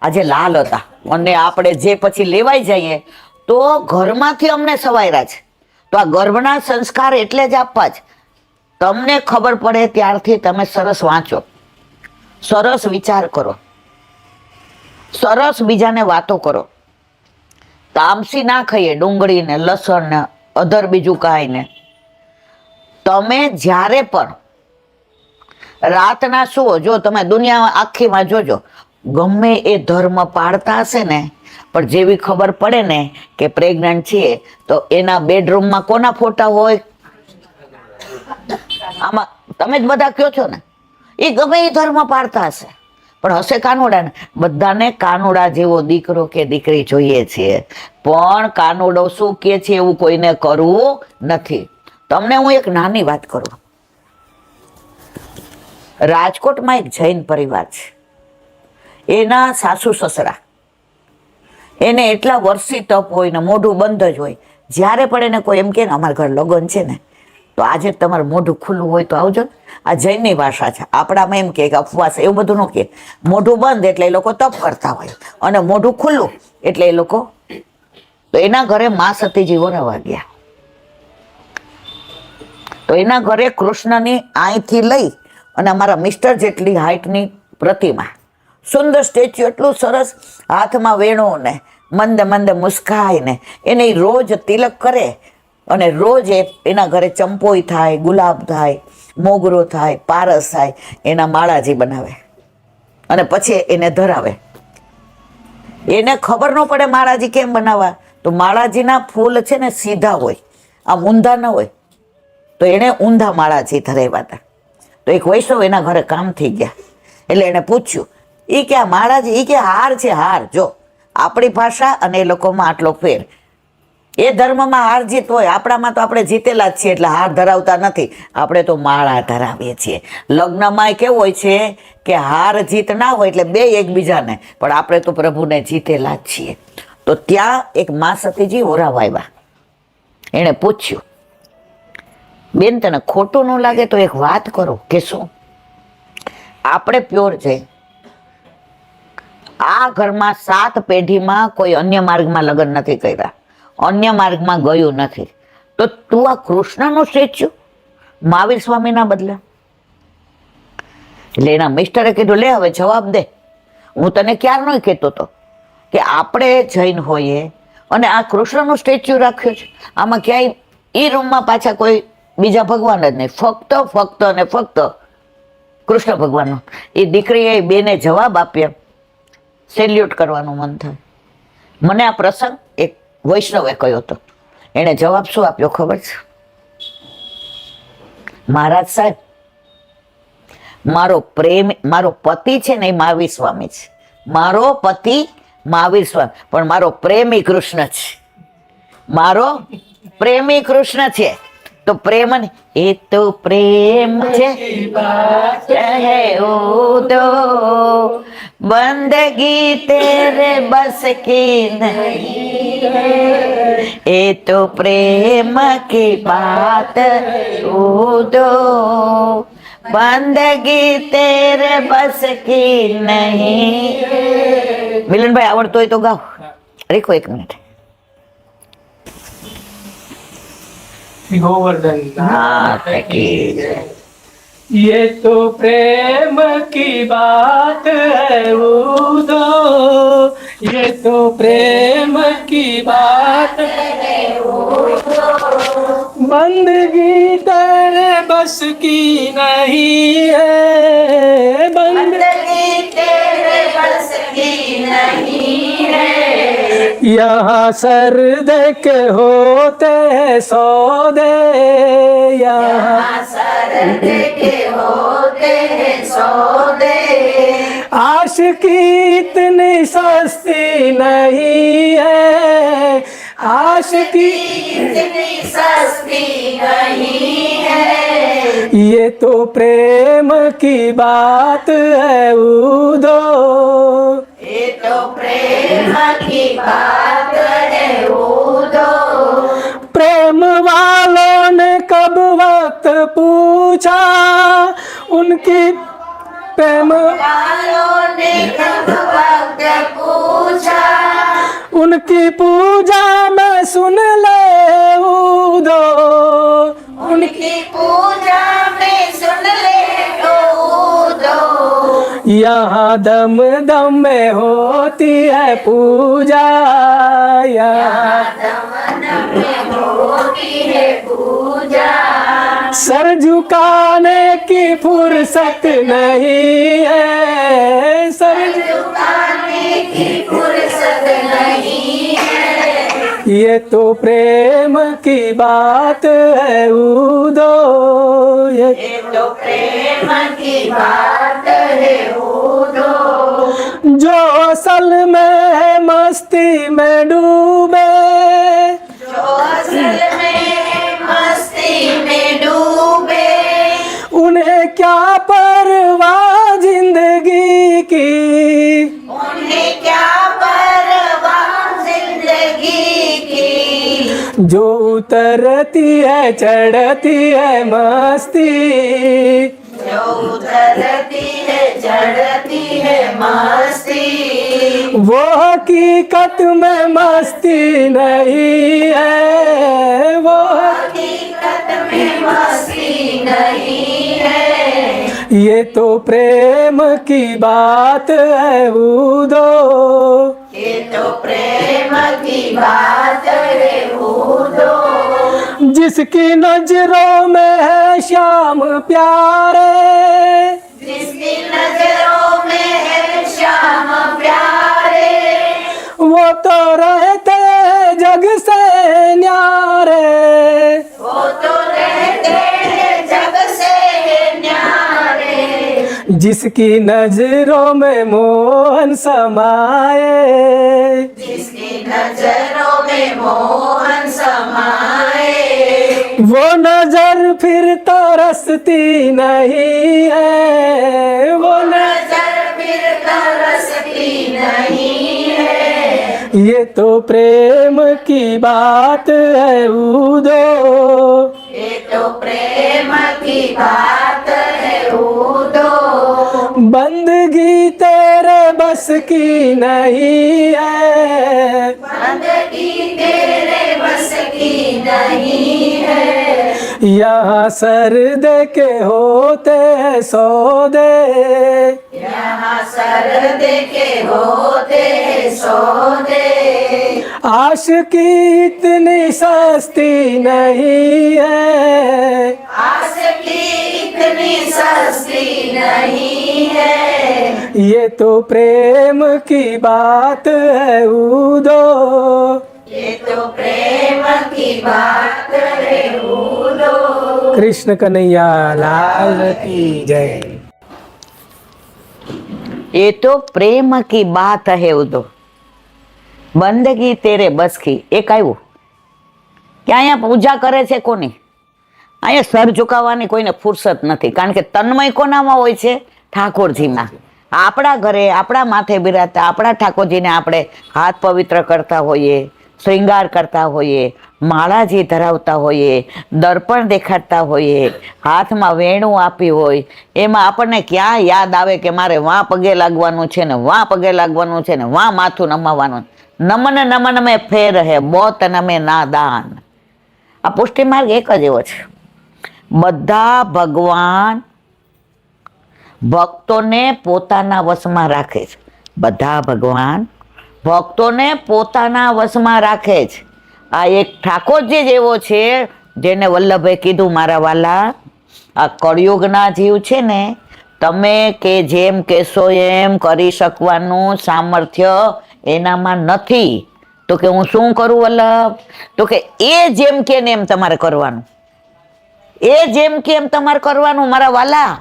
આજે લાલ હતા. અને આપણે જે પછી લેવાઈ જઈએ તો ઘરમાંથી અમને સવાયરા છે, તો આ ગર્ભના સંસ્કાર એટલે જ આપવા જ. તમને ખબર પડે ત્યારથી તમે સરસ વાંચો, સરસ વિચાર કરો, સરસ બીજાને વાતો કરો. તામસી ના ખાઈએ, ડુંગળી ને લસણ ને અધર બીજું કાંઈ ને. તમે જ્યારે પણ રાતના સુવો, જો તમે દુનિયા આખીમાં જોજો, ગમે એ ધર્મ પાળતા હશે ને, પણ જેવી ખબર પડે ને કે પ્રેગ્નન્ટ છીએ તો એના બેડરૂમમાં કોના ફોટા હોય? આમાં તમે જ બધા કયો છો ને, એ ગમે એ ધર્મ પાળતા હશે પણ હશે કાનુડા ને. બધાને કાનુડા જેવો દીકરો કે દીકરી જોઈએ છીએ, પણ કાનુડો શું કે છે એવું કોઈને કરવું નથી. તમને હું એક નાની વાત કરું. રાજકોટમાં એક જૈન પરિવાર છે, એના સાસુ સસરા, એને એટલા વર્ષી તપ હોય ને મોઢું બંધ જ હોય. જ્યારે પણ એને કોઈ એમ કે ને અમારા ઘર લગ્ન છે ને તો આજે તમારું મોઢું ખુલ્લું હોય તો આવજો ને. આ જૈનની ભાષા છે. આપણામાં એમ કે અપવાસ એવું બધું ન કે, મોઢું બંધ એટલે એ લોકો તપ કરતા હોય, અને મોઢું ખુલ્લું એટલે એ લોકો. તો એના ઘરે મા સતીજી વરાવા ગયા, તો એના ઘરે કૃષ્ણની અહીંથી લઈ અને અમારા મિસ્ટર જેટલી હાઈટની પ્રતિમા, સુંદર સ્ટેચ્યુ, એટલું સરસ, હાથમાં વેણું ને મંદ મંદ મુસ્કાય ને એને રોજ તિલક કરે. અને રોજ એના ઘરે ચંપોઈ થાય, ગુલાબ થાય, મોગરો થાય, પારસ થાય, એના માળાજી બનાવે અને પછી એને ધરાવે. એને ખબર ન પડે માળાજી કેમ બનાવવા, તો માળાજીના ફૂલ છે ને સીધા હોય, આમ ઊંધા ન હોય, તો એને ઊંધા માળાજી ધરાવ્યા હતા. તો એક વૈષ્ણવ એના ઘરે કામ થઈ ગયા, એટલે એને પૂછ્યું, એ કે આ માળાજી, એ કે હાર છે હાર. જો આપણી ભાષા અને એ લોકોમાં આટલો ફેર. એ ધર્મમાં હાર જીત હોય, આપણામાં તો આપણે જીતેલા જ છીએ એટલે હાર ધરાવતા નથી, આપણે તો માળા ધરાવીએ છીએ. લગ્નમાં કેવું હોય છે કે હાર જીત ના હોય એટલે બે એકબીજાને, પણ આપણે તો પ્રભુને જીતેલા જ છીએ. તો ત્યાં એક મા સતીજી ઓરાવા આવ્યા. એણે પૂછ્યું, બેન તને ખોટું ન લાગે તો એક વાત કરો. કે શું? આપણે પ્યોર છે, આ ઘરમાં 7 પેઢીમાં કોઈ અન્ય માર્ગમાં લગ્ન નથી કર્યા, અન્ય માર્ગમાં ગયું નથી, તો તું આ કૃષ્ણનું સ્ટેચ્યુ મહાવીર સ્વામીના બદલે. એટલે એના મિસ્ટરે કીધું, લે હવે જવાબ દે. હું તને ક્યારનો કહેતો હતો કે આપણે જૈન હોઈએ અને આ કૃષ્ણનું સ્ટેચ્યુ રાખ્યું છે, આમાં ક્યાંય એ રૂમમાં પાછા કોઈ બીજા ભગવાન જ નહીં, ફક્ત અને ફક્ત કૃષ્ણ ભગવાનનો. એ દીકરીએ બેને જવાબ આપ્યા, સેલ્યુટ કરવાનું મન થાય. મને આ પ્રસંગ એક વૈષ્ણવે કહ્યો હતો. એણે જવાબ શું આપ્યો ખબર છે? મહારાજ સાહેબ, મારો પતિ છે ને એ મહાવીર સ્વામી છે. મારો પતિ મહાવીર સ્વામી, પણ મારો પ્રેમી કૃષ્ણ છે. મારો પ્રેમી કૃષ્ણ છે. તો પ્રેમ ને એ તો પ્રેમ છે હે ઉદો, બંદગી તેરે બસ કી નહીં, એ તો પ્રેમ કી બાત ઉદો, બંદગી તેરે બસ કી નહીં. મિલનભાઈ આવડતો હોય તો ગાઓ. રેખો 1 મિનિટ. गोवर्धन नाथ की ये तो प्रेम की बात है उदो, ये तो प्रेम की बात है उदो, बंदगी तेरे बस की नहीं है, बंदगी तेरे बस की नहीं है, यहाँ सर्द के होते हैं सौदे, यहाँ सर्द के होते हैं सौदे, आशिकी इतनी सस्ती नहीं है, आशिकी इतनी सस्ती नहीं है, ये तो प्रेम की बात है उदो, ये तो प्रेम की बात है उदो, प्रेम वालों ने कब वक्त पूछा, उनकी प्रेम वालों ने कब वक्त पूछा, उनकी पूजा में सुन ले उदो, उनकी पूजा में सुन ले उदो, यहाँ दम दम में होती है पूजा, यहाँ दम दम में होती है पूजा, सर झुकाने की फुर्सत नहीं है, सर झुकाने की फुर्सत नहीं है, ये तो प्रेम की बात है उदो, ये तो प्रेम की बात है उदो, जो असल में है मस्ती में डूबे, जो असल में है मस्ती में डूबे, उन्हें क्या परवाह जिंदगी की, उन्हें क्या परवाह जिंदगी की, जो उतरती है चढ़ती है मस्ती, जो उतरती है चढ़ती है मस्ती, वो हकीकत में मस्ती नहीं है, वो हकीकत में मस्ती नहीं है, ये तो प्रेम की बात है उदो, ये तो प्रेम की बात है उदो, जिसकी नजरों में है श्याम प्यारे, जिसकी नजरों में है श्याम प्यारे, वो तो रहते जग से न्यारे, वो तो रहते जग से न्यारे, जिसकी नजरों में मोहन समाए, जिसकी नजरों में मोहन समाए, वो नजर फिर तरसती नहीं है, वो नजर फिर तरसती नहीं है, ये तो प्रेम की बात है उदो, ये तो प्रेम की बात है उदो, बंदगी तेरे बस की नहीं है, बंदगी तेरे बस की नहीं है, यहाँ सर्द के होते हैं सौदे, यहाँ सर्द के होते हैं सौदे, आशिकी इतनी सस्ती नहीं है, आशिकी इतनी सस्ती नहीं है, ये तो प्रेम की बात है उदो, કૃષ્ણ કનૈયા લાલ કી જય. ये तो प्रेम की बात है उदो બંદગી તેરે બસ કી. એક આવ્યું કે અહીંયા પૂજા કરે છે કોની? અહીંયા સર ઝુકાવવાની કોઈને ફુરસત નથી, કારણ કે તન્મય કોનામાં હોય છે? ઠાકોરજીમાં. આપણા ઘરે આપણા માથે બિરાજતા આપણા ઠાકોરજીને આપણે હાથ પવિત્ર કરતા હોઈએ, શ્રૃંગાર કરતા હોઈએ, માળાજી ધરાવતા હોઈએ, દર્પણ દેખાડતા હોઈએ, હાથમાં વેણું આપી હોય, એમાં આપણને ક્યાં યાદ આવે કે મારે વાં પગે લાગવાનું છે ને વાં પગે લાગવાનું છે ને વાં માથું નમાવાનું? નમન નમન મેં ફેર હે બોત નમે નાદાન. આ પુષ્ટિ માર્ગ એક જ એવો છે. બધા ભગવાન ભક્તોને પોતાના વશમાં રાખે છે. બધા ભગવાન ભક્તોને પોતાના વશમાં રાખે છે. આ એક ઠાકોરજી જ એવો છે જેને વલ્લભે કીધું, મારા વાલા, આ કળિયુગના જીવ છે ને, તમે કે જેમ કહેશો એમ કરી શકવાનું સામર્થ્ય એનામાં નથી. તો કે હું શું કરું વલ્લભ? તો કે એ જેમ કે ને એમ તમારે કરવાનું. એ જેમ કે એમ તમારે કરવાનું મારા વાલા.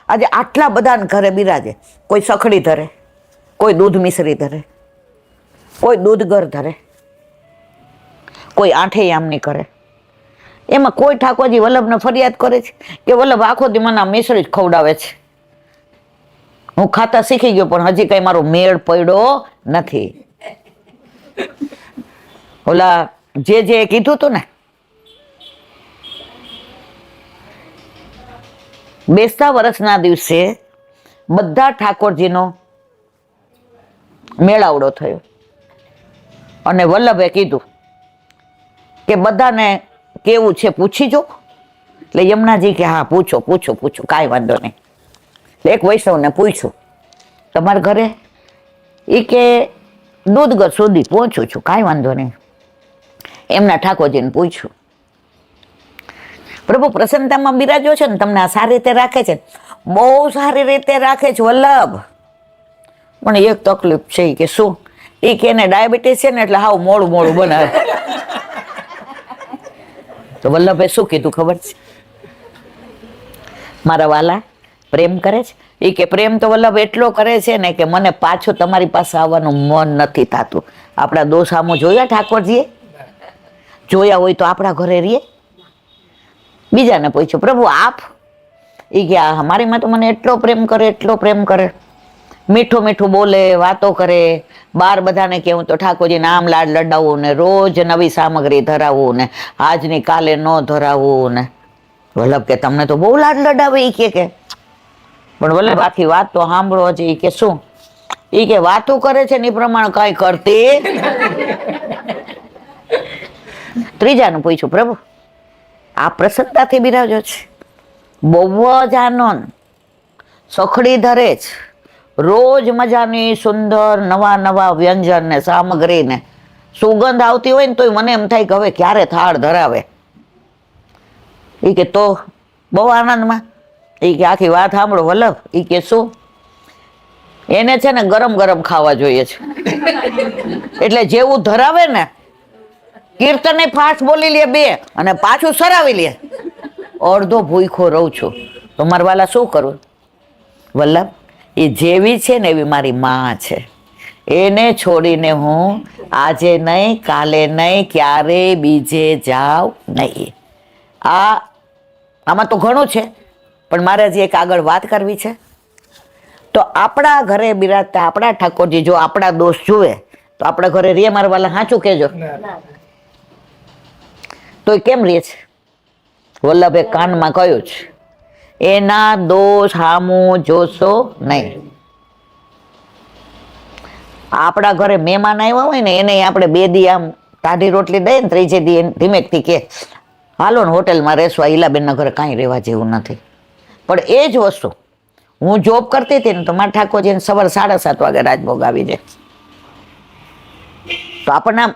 આજે આટલા બધા ઘરે બિરાજે, કોઈ સખડી ધરે, કોઈ દૂધ મિશ્રી ધરે, કોઈ દૂધ ગર ધરે, કોઈ આઠે યામની કરે. એમાં કોઈ ઠાકોરજી વલ્લભને ફરિયાદ કરે છે કે વલ્લભ આખો દી મને મિશ્રી જ ખવડાવે છે, હું ખાતા શીખી ગયો પણ હજી કઈ મારો મેળ પડ્યો નથી. ઓલા જે કીધું તું ને, બેસતા વર્ષના દિવસે બધા ઠાકોરજીનો મેળાવડો થયો અને વલ્લભે કીધું કે બધાને કેવું છે પૂછી જો. એટલે યમુનાજી કે હા પૂછો પૂછો પૂછો, કાંઈ વાંધો નહીં. એક વૈષ્ણવને પૂછ્યું, તમારા ઘરે? એ કે દૂધગર સુધી પહોંચું છું, કાંઈ વાંધો નહીં. એમના ઠાકોરજીને પૂછ્યું, પ્રભુ પ્રસન્નતામાં બિરાજો છે ને, તમને આ સારી રીતે રાખે છે? બહુ સારી રીતે રાખે છે વલ્લભ, પણ એક તકલીફ છે. કે શું? એ કે એને ડાયાબિટીસ છે ને એટલે હાવ મોડું મોડું બનાવે. તો વલ્લભે શું કીધું ખબર છે? મારા વાલા પ્રેમ કરે છે? એ કે પ્રેમ તો વલ્લભ એટલો કરે છે ને કે મને પાછું તમારી પાસે આવવાનું મન નથી થતું. આપણા દોષ આમો જોયા ઠાકોરજીએ? જોયા હોય તો આપણા ઘરે રહીએ. બીજાને પૂછ્યું, પ્રભુ આપ? એ કે મારી માં તો મને એટલો પ્રેમ કરે, એટલો પ્રેમ કરે, મીઠું મીઠું બોલે, વાતો કરે, બાર બધાને કેવું તો ઠાકોરજીને આમ લાડ લડાવવું ને, રોજ નવી સામગ્રી ધરાવવું ને, આજની કાલે ન ધરાવવું ને. વલ્લભ કે તમને તો બહુ લાડ લડાવે. એ કે પણ વલ્લભ આખી વાત તો સાંભળો છે. એ કે શું? એ કે વાતો કરે છે ને એ પ્રમાણે કઈ કરતી. ત્રીજાનું પૂછ્યું, પ્રભુ આ પ્રસન્નતાથી બિરાજો છે, બહુ જ આનંદ, સખડી ધરે છે, રોજ મજાની સુંદર નવા નવા વ્યંજન ને સામગ્રી ને સુગંધ આવતી હોય ને તોય મને એમ થાય કે હવે ક્યારે થાળ ધરાવે. એ કે તો બહુ આનંદમાં. એ કે આખી વાત સાંભળો વલ્લભ. એ કે શું? એને છે ને ગરમ ગરમ ખાવા જોઈએ છે, એટલે જેવું ધરાવે ને કીર્તને ફાસ્ટ બોલી લે બે અને પાછું સરાવી લે. અડધો ભૂખો રહું છું તો મારા વાલા શું કરું? વલ્લભ એ જેવી છે ને એવી મારી માં છે, એને છોડીને હું આજે નહીં, કાલે નહીં, ક્યારેય બીજે જાઉં નહીં. આમાં તો ઘણું છે પણ મારે હજી એક આગળ વાત કરવી છે. તો આપણા ઘરે બિરાજતા આપણા ઠાકોરજી જો આપણા દોષ જુએ તો આપણા ઘરે રે મારા વાલા? સાચું કહેજો. તો એ કેમ રે છે? વલ્લભે કાનમાં કહ્યું છે, એના દોષ સામું જોશો નહીં. આપણા ઘરે મહેમાન આવ્યા હોય ને એને આપણે 2 દી આમ ટાઢી રોટલી દઈએ ને, ત્રીજે દી ધીમેકથી કે હાલો ને હોટેલમાં રહેશો. ઈલાબેનના ઘરે કાંઈ રહેવા જેવું નથી. પણ એ જ વસ્તુ હું જોબ કરતી હતી ને તો મારા ઠાકોરજીને સવારે 7:30 વાગે રાજભોગ આવી જાય. તો આપણને આમ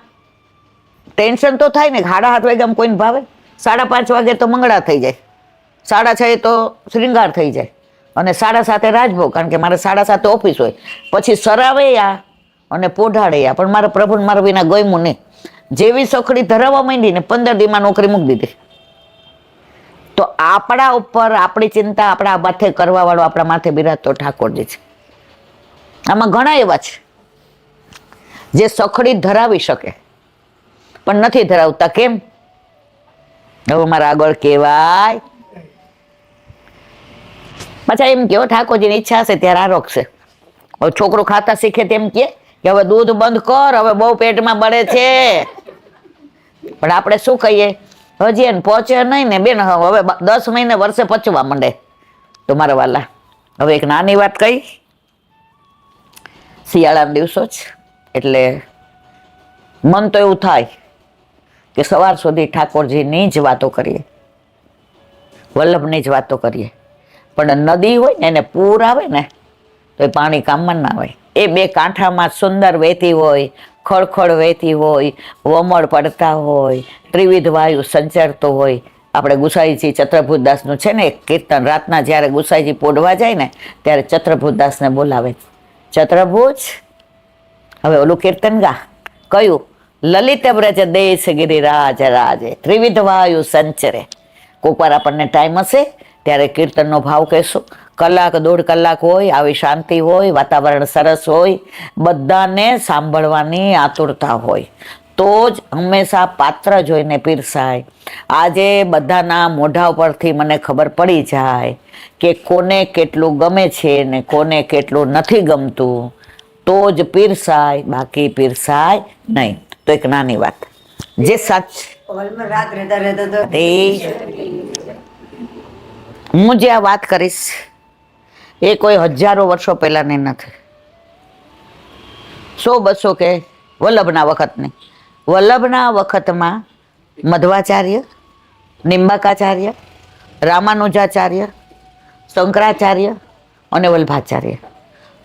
ટેન્શન તો થાય ને, 7:30 વાગે આમ કોઈને ભાવે? 5:30 વાગે તો મંગળા થઈ જાય, 6:30 તો શ્રૃંગાર થઈ જાય અને 7:30 રાજભોગ, કારણ કે મારે 7:30 ઓફિસ હોય. પછી સરાવે આ અને પોઢાડે આ, પણ મારા પ્રભુને મારા વિના ગમ્યું નહીં. જેવી સખડી ધરાવવા માંડી ને 15 દીમાં નોકરી મૂકી દીધી. તો આપણા ઉપર આપણી ચિંતા આપણા માથે કરવા વાળો આપણા માથે બિરાજતો ઠાકોરજી છે. આમાં ઘણા એવા છે જે સખડી ધરાવી શકે પણ નથી ધરાવતા. કેમ? હવે મારા આગળ કહેવાય પાછા એમ કેવો ઠાકોરજીની ઈચ્છા હશે ત્યારે આ રોકશે. હવે છોકરો ખાતા શીખે તેમ કે હવે દૂધ બંધ કર, હવે બહુ પેટમાં બળે છે. પણ આપણે શું કહીએ? હજી એને પહોંચે નહીં ને બેન, હવે 10 મહિને વર્ષે પચવા માંડે. તો મારા વાલા, હવે એક નાની વાત કહી. શિયાળાના દિવસો જ એટલે મન તો એવું થાય કે સવાર સુધી ઠાકોરજીની જ વાતો કરીએ, વલ્લભની જ વાતો કરીએ. પણ નદી હોય ને એને પૂર આવે ને તો એ પાણી કામમાં ના આવે. એ બે કાંઠામાં સુંદર વહેતી હોય, ખળખળ વહેતી હોય, વમળ પડતા હોય, ત્રિવિધ વાયુ સંચરતો હોય. આપણે ગુસાઈજી ચત્રભુતદાસનું છે ને એક કીર્તન, રાતના જ્યારે ગુસાઈજી પોઢવા જાય ને ત્યારે ચત્રભુતદાસને બોલાવે, ચત્રભુજ હવે ઓલું કીર્તન ગા. કયું? લલિત વ્રજ દેશ ગિરિરાજ રાજે ત્રિવિધ વાયુ સંચરે. કોક વાર આપણને ટાઈમ હશે ત્યારે કીર્તનનો ભાવ કહેશું. કલાક 1.5 કલાક હોય, આવી શાંતિ હોય, વાતાવરણ સરસ હોય, બધાને સાંભળવાની આતુરતા હોય તો જ હંમેશા પાત્ર જોઈને પીરસાય. આજે બધાના મોઢા ઉપરથી મને ખબર પડી જાય કે કોને કેટલું ગમે છે ને કોને કેટલું નથી ગમતું, તો જ પીરસાય, બાકી પીરસાય નહીં. તો એક નાની વાત જે સાચ હું જે આ વાત કરીશ એ કોઈ હજારો વર્ષો પહેલાની નથી, 100-200 કે વલ્લભના વખતની. વલ્લભના વખતમાં મધ્વાચાર્ય, નિંબાકાચાર્ય, રામાનુજાચાર્ય, શંકરાચાર્ય અને વલ્ભાચાર્ય.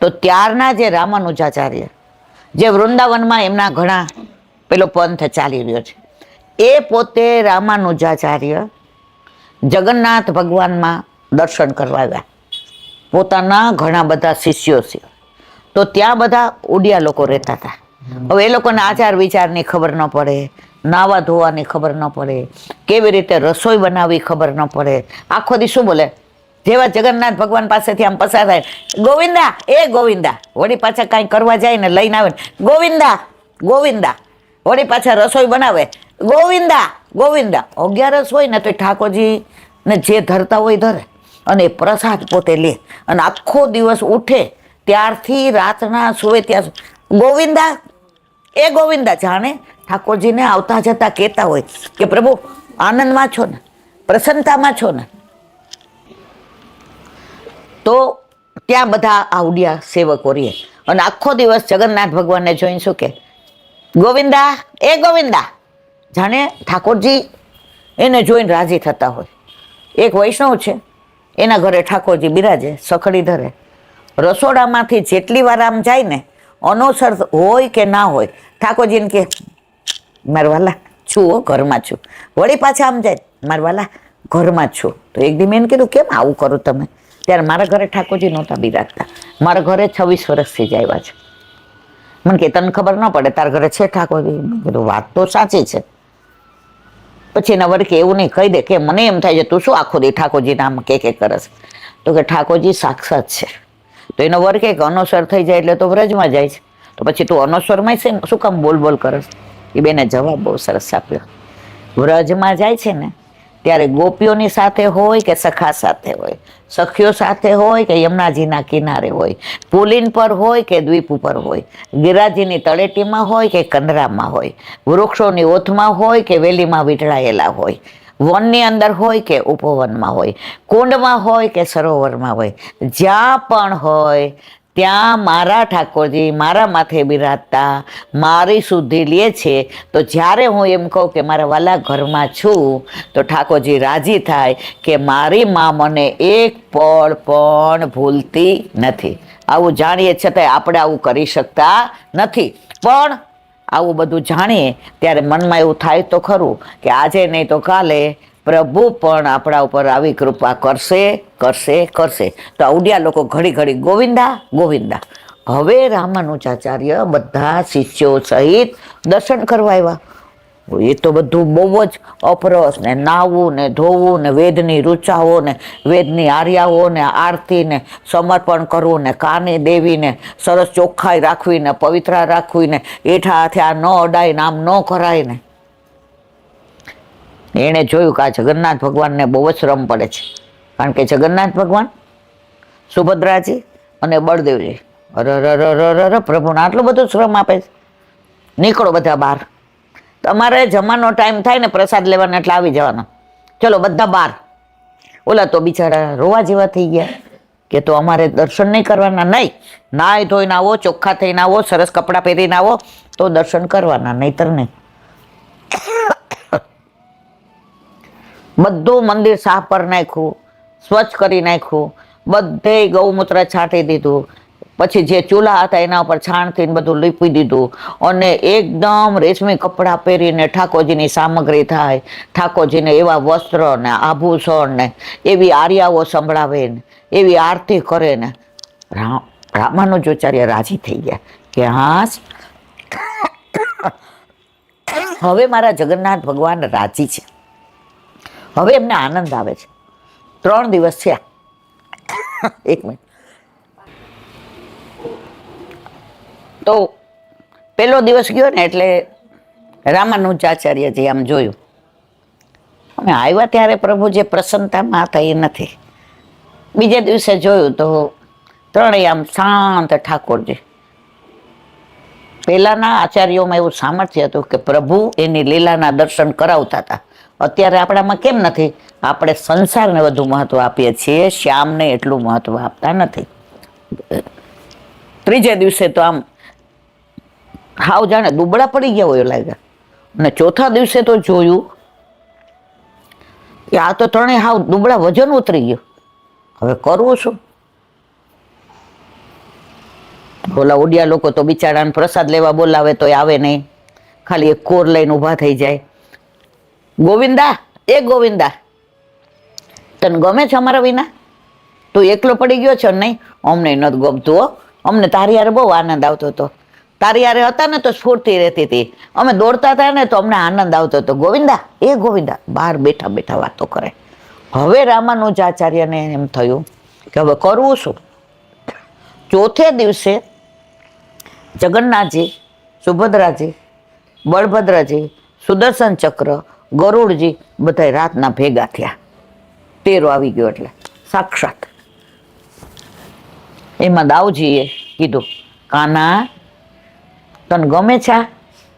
તો ત્યારના જે રામાનુજાચાર્ય, જે વૃંદાવનમાં એમના ઘણા પેલો પંથ ચાલી રહ્યો છે, એ પોતે રામાનુજાચાર્ય જગન્નાથ ભગવાનમાં દર્શન કરવા આવ્યા, પોતાના ઘણા બધા શિષ્યો છે. તો ત્યાં બધા ઉડિયા લોકો રહેતા હતા. હવે એ લોકોને આચાર વિચારની ખબર ન પડે, નાવા ધોવાની ખબર ન પડે, કેવી રીતે રસોઈ બનાવવી ખબર ન પડે. આખો દી શું બોલે? જેવા જગન્નાથ ભગવાન પાસેથી આમ પસાર થાય, ગોવિંદા, એ ગોવિંદા. વળી પાછા કાંઈ કરવા જાય ને લઈને આવે, ગોવિંદા ગોવિંદા. વળી પાછા રસોઈ બનાવે, ગોવિંદા ગોવિંદા. 11 હોય ને તો ઠાકોરજી ને જે ધરતા હોય ધરે અને પ્રસાદ પોતે લે અને આખો દિવસ ઉઠે ત્યારથી રાતના સુવે ત્યાં ગોવિંદા, એ ગોવિંદા. જાણે ઠાકોરજીને આવતા જતા કહેતા હોય કે પ્રભુ આનંદમાં છો ને, પ્રસન્નતામાં છો ને. તો ત્યાં બધા આવડિયા સેવકો રહે અને આખો દિવસ જગન્નાથ ભગવાનને જોઈને શું કે? ગોવિંદા, એ ગોવિંદા. જાણે ઠાકોરજી એને જોઈને રાજી થતા હોય. એક વૈષ્ણવ છે, એના ઘરે ઠાકોરજી બિરાજે, સખડી ધરે. રસોડામાંથી જેટલી વાર આમ જાય ને, અનોસર હોય કે ના હોય, ઠાકોરજીને કે મારા વાલા છું હો, ઘરમાં છું. વળી પાછા આમ જાય, મારા વાલા ઘરમાં જ છું. તો એક દી મેં એને કીધું કેમ આવું કરો તમે? ત્યારે મારા ઘરે ઠાકોરજી નહોતા બિરાજતા, મારા ઘરે 26 વર્ષથી જ આવ્યા છે. મને કે તને ખબર ન પડે, તારા ઘરે છે ઠાકોરજી? મેં કીધું વાત તો સાચી છે. પછી એના વડકે એવું નહીં કહી દે કે મને એમ થાય છે તું શું આખો દી ઠાકોરજી નામ કે કરસ? તો કે ઠાકોરજી સાક્ષાત છે. તો એનો વર્ગ એક અનોસર થઈ જાય એટલે તો વ્રજમાં જાય છે. તો પછી તું અનોસરમાં છે શું કામ બોલ બોલ કરસ? એ બેને જવાબ બહુ સરસ આપ્યો. વ્રજમાં જાય છે ને ત્યારે ગોપીઓની સાથે હોય કે સખા સાથે હોય, સખીઓ સાથે હોય કે યમુનાજીના કિનારે હોય, પુલિન પર હોય કે દ્વીપ ઉપર હોય, ગિરિરાજની તળેટીમાં હોય કે કંદરામાં હોય, વૃક્ષોની ઓથમાં હોય કે વેલીમાં વીંટળાયેલા હોય, વનની અંદર હોય કે ઉપવનમાં હોય, કુંડમાં હોય કે સરોવરમાં હોય, જ્યાં પણ હોય ત્યાં મારા ઠાકોરજી મારા માથે બિરાજતા મારી શુદ્ધિ લે છે. તો જ્યારે હું એમ કહું કે મારા વાલા ઘરમાં છું તો ઠાકોરજી રાજી થાય કે મારી મા મને એક પળ પણ ભૂલતી નથી. આવું જાણીએ છતાંય આપણે આવું કરી શકતા નથી. પણ આવું બધું જાણીએ ત્યારે મનમાં એવું થાય તો ખરું કે આજે નહીં તો કાલે પ્રભુ પણ આપણા ઉપર આવી કૃપા કરશે કરશે કરશે. તો આવડિયા લોકો ઘડી ઘડી ગોવિંદા ગોવિંદા. હવે રામાનુજાચાર્ય બધા શિષ્યો સહિત દર્શન કરવા આવ્યા. એ તો બધું બહુ જ અપરસ ને નાવું ને ધોવું ને વેદની રૂચાઓ ને વેદની આર્યાઓ ને આરતી ને સમર્પણ કરવું ને કાને દેવી ને સરસ ચોખ્ખાઈ રાખવી ને પવિત્રા રાખવી ને એઠા હાથે આ ન અડાય ને આમ ન કરાય ને. એણે જોયું કે આ જગન્નાથ ભગવાનને બહુ જ શ્રમ પડે છે, કારણ કે જગન્નાથ ભગવાન, સુભદ્રાજી અને બળદેવજી અરે પ્રભુને આટલો બધો શ્રમ આપે છે. નીકળો બધા બહાર, તમારે જમવાનો ટાઈમ થાય ને પ્રસાદ લેવાનો એટલે આવી જવાનો, ચલો બધા બહાર. ઓલા તો બિચારા રોવા જેવા થઈ ગયા કે તો અમારે દર્શન નહીં કરવાના? નહીં, નાય ધોઈને આવો, ચોખ્ખા થઈને આવો, સરસ કપડાં પહેરીને આવો તો દર્શન કરવાના, નહીતર નહીં. બધું મંદિર સાફ કરી નાખ્યું, સ્વચ્છ કરી નાખ્યું, બધે ગૌમૂત્ર છાંટી દીધું, પછી જે ચૂલા હતા એના ઉપર છાણથી બધું લીપી દીધું, અને એકદમ રેશમી કપડાં પહેરીને ઠાકોરજીની સામગ્રી થાય, ઠાકોરજીને એવા વસ્ત્ર ને આભૂષણ ને એવી આર્યાઓ સંભળાવે ને એવી આરતી કરે ને રામાનુજાચાર્ય રાજી થઈ ગયા કે હા, હવે મારા જગન્નાથ ભગવાન રાજી છે, હવે એમને આનંદ આવે છે. 3 દિવસ થયા. એક મિનિટ. તો પેલો દિવસ ગયો ને એટલે રામાનુજાચાર્યજી આમ જોયું, અમે આવ્યા ત્યારે પ્રભુ જે પ્રસન્નતામાં હતા એ નથી. બીજે દિવસે જોયું તો ત્રણેય આમ શાંત ઠાકોરજી. પહેલાના આચાર્યોમાં એવું સામર્થ્ય હતું કે પ્રભુ એની લીલાના દર્શન કરાવતા હતા. અત્યારે આપણામાં કેમ નથી? આપણે સંસારને વધુ મહત્વ આપીએ છીએ, શ્યામને એટલું મહત્વ આપતા નથી. ત્રીજે દિવસે તો આમ હાવ જાણે દુબળા પડી ગયા હોય લાગ્યા, અને ચોથા દિવસે તો જોયું કે આ તો ત્રણેય હાવ દુબળા, વજન ઉતરી ગયું. હવે કરવું શું? ઓલા ઉડિયા લોકો તો બિચારાને પ્રસાદ લેવા બોલાવે તો આવે નહીં, ખાલી એક કોર લઈને ઊભા થઈ જાય. ગોવિંદા, એ ગોવિંદા, તને ગમે છે અમારા વિના? તું એકલો પડી ગયો છે? નહીં, અમને નથી ગમતું હો, અમને તારી યારે બહુ આનંદ આવતો હતો, તારી યારે હતા ને તો સ્ફૂર્તિ રહેતી હતી, અમે દોડતા હતા ને તો અમને આનંદ આવતો હતો. ગોવિંદા, એ ગોવિંદા, બહાર બેઠા બેઠા વાતો કરે. હવે રામાનુજાચાર્યને એમ થયું કે હવે કરવું શું? ચોથે દિવસે જગન્નાથજી, સુભદ્રાજી, બળભદ્રજી, સુદર્શન ચક્ર, ગરુડજી બધા રાતના ભેગા થયા. તેરો આવી ગયો એટલે સાક્ષાત. એમાં દાઉજીએ કીધું, કાના તને ગમે છે?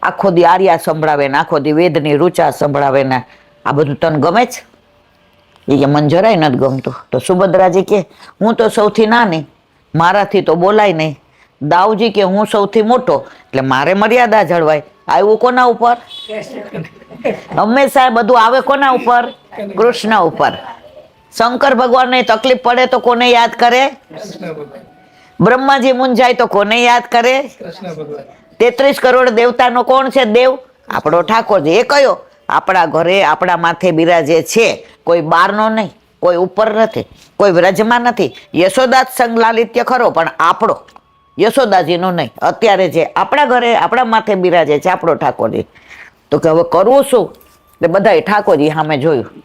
આખો દી આર્યા સંભળાવે ને આખો દી વેદની રૂચા સંભળાવે ને આ બધું તને ગમે છે? એ કે મને જરાય નથી ગમતું. તો સુભદ્રાજી કે હું તો સૌથી નાની, મારાથી તો બોલાય નહીં. દાઉજી કે હું સૌથી મોટો એટલે મારે મર્યાદા જળવાય. આવ્યું કોના ઉપર? હંમેશા બધું આવે કોના ઉપર? કૃષ્ણ ઉપર. શંકર ભગવાનને તકલીફ પડે તો કોને યાદ કરે? બ્રહ્માજી મૂંઝાય તો કોને યાદ કરે? 33 કરોડ દેવતાનો કોણ છે દેવ? આપણો ઠાકોરજી. એ કયો? આપણા ઘરે આપણા માથે બિરાજે છે, કોઈ બહારનો નહીં, કોઈ ઉપર નથી, કોઈ વ્રજમાં નથી. યશોદા સંગ લાલિત્ય ખરો પણ આપણો, યશોદાજીનો નહીં. અત્યારે જે આપણા ઘરે આપણા માથે બિરાજે છે આપણો ઠાકોરજી. તો કે હવે કરવું શું? એટલે બધાએ ઠાકોરજી સામે જોયું.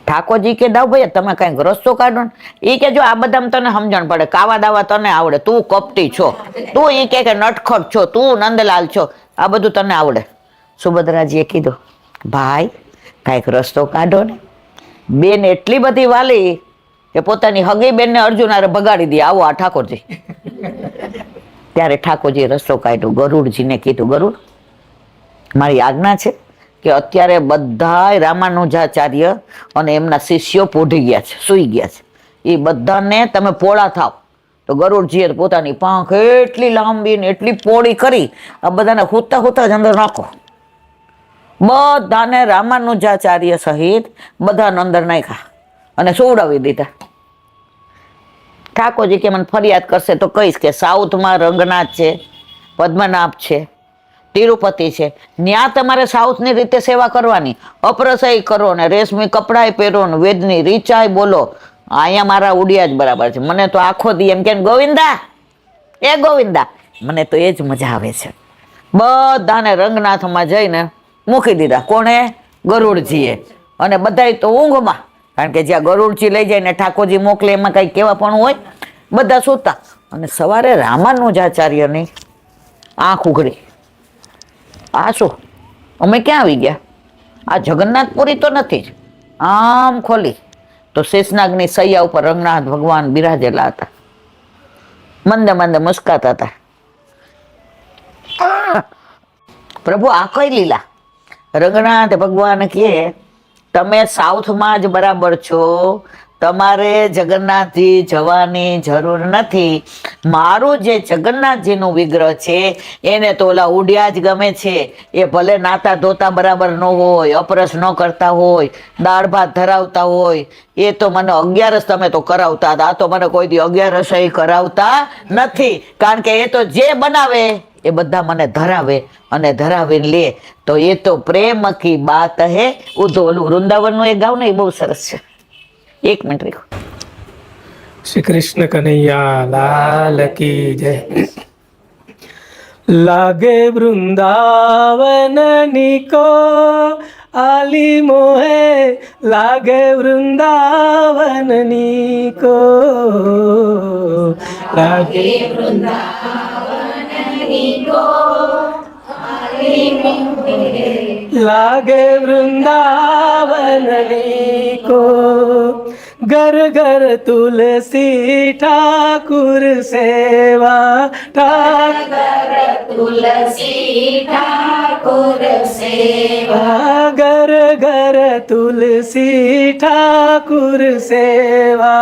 ઠાકોરજી કે દાવ ભાઈ તમે કઈક રસ્તો કાઢો ને. એ કે જો આ બધામાં તને સમજણ પડે, કાવા દાવા તને આવડે, તું કપટી છો, તું એ કે નટખટ છો, તું નંદલાલ છો, આ બધું તને આવડે. સુભદ્રાજીએ કીધું, ભાઈ કાંઈક રસ્તો કાઢો ને. બેન એટલી બધી વાલી કે પોતાની હગી બેનને અર્જુનારે ભગાડી દે, આવો આ ઠાકોરજી. ત્યારે ઠાકોરજીએ રસ્તો કાઢ્યો. ગરુડજીને કીધું, ગરુડ મારી આજ્ઞા છે કે અત્યારે બધા રામાનુજાચાર્ય અને એમના શિષ્યો પોઢી ગયા છે, સૂઈ ગયા છે, એ બધાને તમે પોળા થાવ. તો ગરુડજીએ પોતાની પાંખ એટલી લાંબી ને એટલી પોળી કરી આ બધાને હુતા હુતા જ અંદર નાખો. બધાને રામાનુજાચાર્ય સહિત બધાને અંદર નાખ્યા અને સુવડાવી દીધા. ઠાકોરજી કે મને ફરિયાદ કરશે તો કહીશ કે સાઉથમાં રંગનાથ છે, પદ્મનાભ છે, તિરુપતિ છે, ત્યાં તમારે સાઉથની રીતે સેવા કરવાની, અપરસય કરો ને રેશમી કપડાય પહેરો ને વેદની રીચાય બોલો. અહીંયા મારા ઉડિયા જ બરાબર છે. મને તો આખો દી એમ કે ગોવિંદા, એ ગોવિંદા, મને તો એ જ મજા આવે છે. બધાને રંગનાથમાં જઈને મૂકી દીધા. કોણે? ગરુડજીએ. અને બધાય તો ઊંઘમાં, કારણ કે જ્યાં ગરુડજી લઈ જાય ને ઠાકોરજી મોકલે એમાં કઈ કેવા પણ હોય. બધા સૂતા. અને સવારે રામાનુજાચાર્યની આંખ ઉઘડી. આ શું? અમે ક્યાં આવી ગયા? આ જગન્નાથપુરી તો નથી જ. આમ ખોલી તો શેષનાગની સૈયા ઉપર રંગનાથ ભગવાન બિરાજેલા હતા. મંદે મંદે મુસ્કાતા હતા. પ્રભુ આ કઈ લીલા? રંગનાથ ભગવાન કહે, તમે સાઉથમાં જ બરાબર છો, તમારે જગન્નાથજી જવાની જરૂર નથી. મારું જે જગન્નાથજીનું વિગ્રહ છે એને તો ઓલા ઉડિયા જ ગમે છે. એ ભલે નાતા ધોતા બરાબર ન હોય, અપરસ ન કરતા હોય, દાળ ભાત ધરાવતા હોય, એ તો મને 11 તમે તો કરાવતા હતા. આ તો મને કોઈ દી 11 કરાવતા નથી, કારણ કે એ તો જે બનાવે એ બધા મને ધરાવે અને ધરાવીને લે. તો એ તો પ્રેમ કી બાત હે. ઓલું વૃંદાવનનું એ ગાવ ને એ બહુ સરસ છે. 1 મિનિટ રીખો. શ્રી કૃષ્ણ કનૈયા લાલ કી જય. લાગે વૃંદાવન નિકો આલી મોહે, લાગે વૃંદાવન નિકો, લાગે લાગે વૃંદાવન નિકો. घर घर तुलसी ठाकुर सेवा, ठाकुर तुलसी ठाकुर सेवा, घर घर तुलसी ठाकुर सेवा,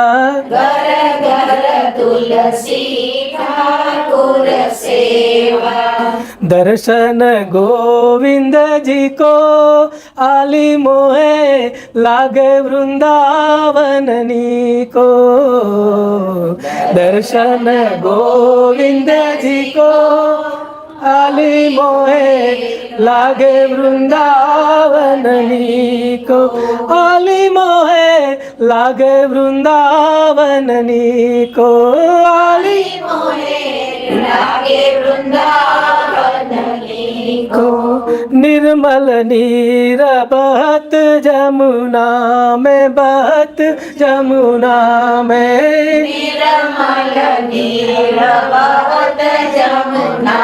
घर घर तुलसी ठाकुर सेवा. दर्शन गोविंद जी को आली मोहे, लागे वृंदावन को. दर्शन गोविंद जी को आली मोहे, लागे वृंदावन को. आली मोहे लागे वृंदावन को. आली मोहे लागे वृंदावन को. निर्मल नीर बहत जमुना में, बहत जमुना में. निर्मल नीर बहत जमुना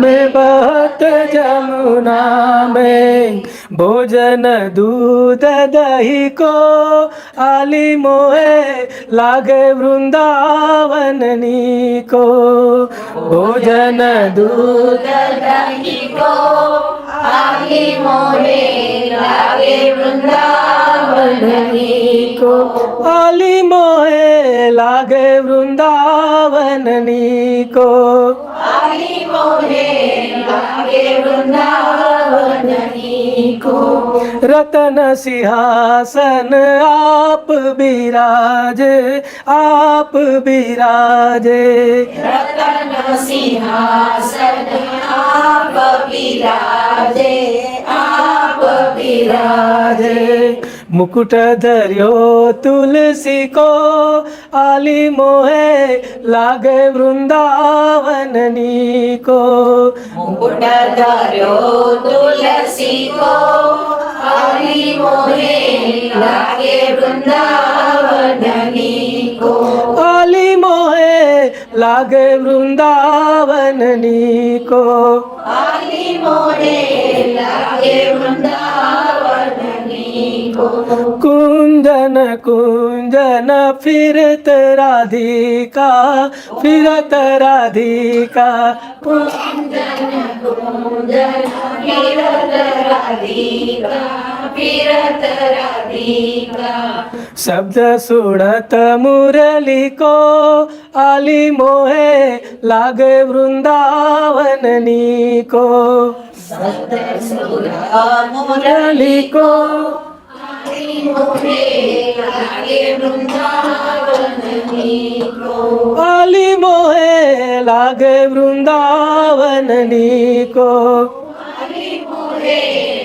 में, बहत जमुना में. भोजन दूध दही को आली मोहे, लागे वृंदावन को. भोजन दूध दही को आली मोहे, लागे वृंदावन को. आली मोहे लागे वृंदावन को. आली मोहे लागे वृंदावन को. रतन सिंहासन आप बिराजे, आप बिराजे. रतन सिंहासन आप बिराजे, आप बिराजे. मुकुट धर्यो तुलसी को आली मोहे, लागे वृंदावन को. मुकुट धर्यो तुलसी को आली मोहे, लागे वृंदावन को. आली मोहे लागे वृंदावन को. आली मोहे लागे वृंदावन को. कुंजन कुंजन फिरत राधिका, फिरत राधिका. कुंजन कुंजन फिरत राधिका, फिरत राधिका. शब्द सुनत मुरली को आली मोहे, लागे वृंदावन को. शब्द सुनत मुरली को आली मोहे, लागे वृंदावन को. आली मोहे लागे वृंदावन को. आली मोहे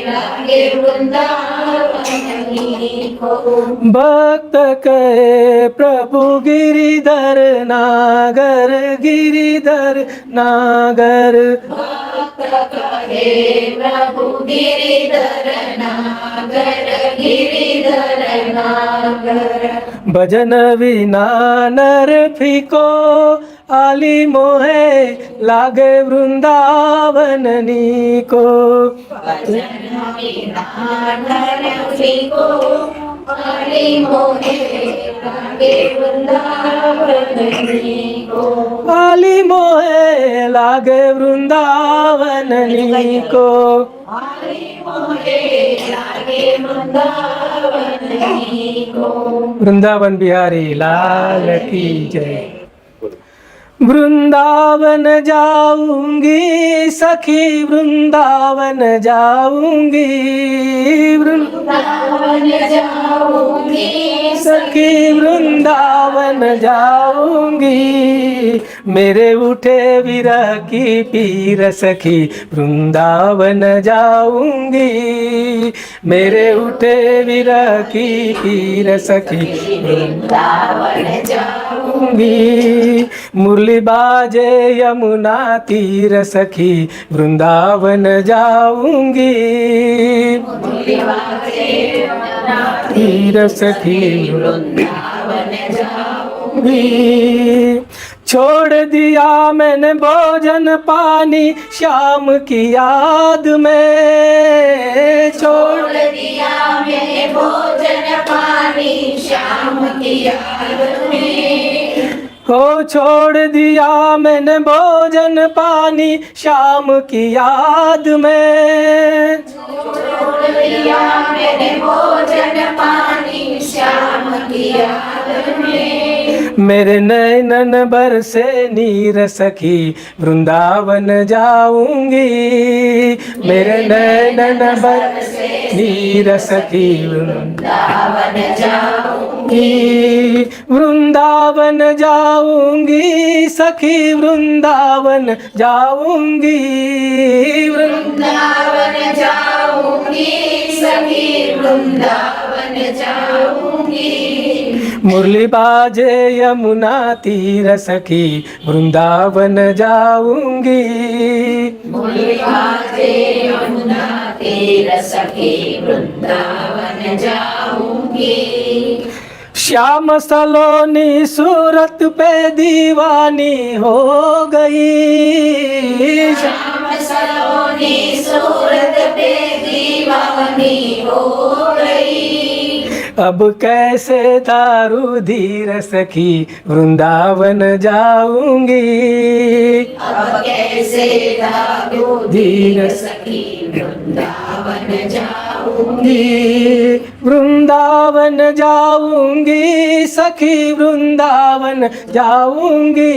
लागे वृंदावन को. भक्त कहे प्रभु गिरिधर नागर, गिरिधर नागर. भक्त भजन विना नर फीको, आली मोहे लागे वृंदावन नीको। आली मोहे लागे वृंदावन नीको। वृंदावन बिहारी लाल की जय। वृंदावन जाऊंगी सखी, वृंदावन जाऊंगी, वृंदावन जाऊंगी सखी, वृंदावन जाऊंगी। मेरे उठे विरह की पीर सखी, वृंदावन जाऊंगी। मेरे उठे विरह की पीर सखी, वृंदावन जाऊंगी। मुरली बाजे यमुना तीर सखी, वृंदावन जाऊंगी। तीर सखी, वृंदावन जाऊंगी। छोड़ दिया मैंने भोजन पानी श्याम की याद में। छोड़ दिया मैंने भोजन पानी श्याम की याद में। हो छोड़ दिया मैंने भोजन पानी श्याम की याद में। छोड़ दिया मैंने भोजन पानी श्याम की याद में। मेरे नैनन बरसे नीर सखी, वृंदावन जाऊंगी। मेरे नैनन बरसे नीर सखी, वृंदावन जाऊंगी। वृंदावन जाऊंगी सखी, वृंदावन जाऊंगी। वृंदावन जाऊंगी सखी, वृंदावन जाऊंगी। मुरली बाजे यमुना तीर सखी, वृंदावन जाऊंगी। मुरली बाजे यमुना तीर सखी, वृंदावन जाऊंगी। श्याम सलोनी सूरत पे दीवानी हो गई। श्याम सलोनी सूरत पे दीवानी हो गई। अब कैसे दारू धीर सखी, वृंदावन जाऊंगी। अब कैसे दारू धीर सखी, वृंदावन जाऊंगी। वृंदावन जाऊंगी सखी, वृंदावन जाऊंगी।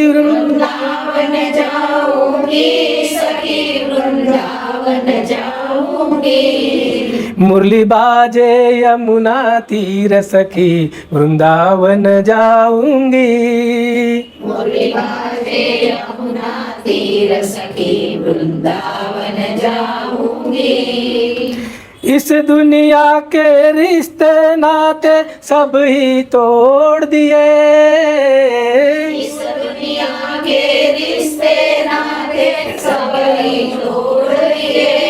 वृंदावन जाऊंगी सखी, वृंदावन जाऊंगी। मुरली बाजे यमुना तीर सखी, वृंदावन जाऊंगी। मुरली बाजे यमुना तीर सखी, वृंदावन जाऊंगी। इस दुनिया के रिश्ते नाते सब ही तोड़ दिए। इस दुनिया के रिश्ते नाते सब ही तोड़ दिए।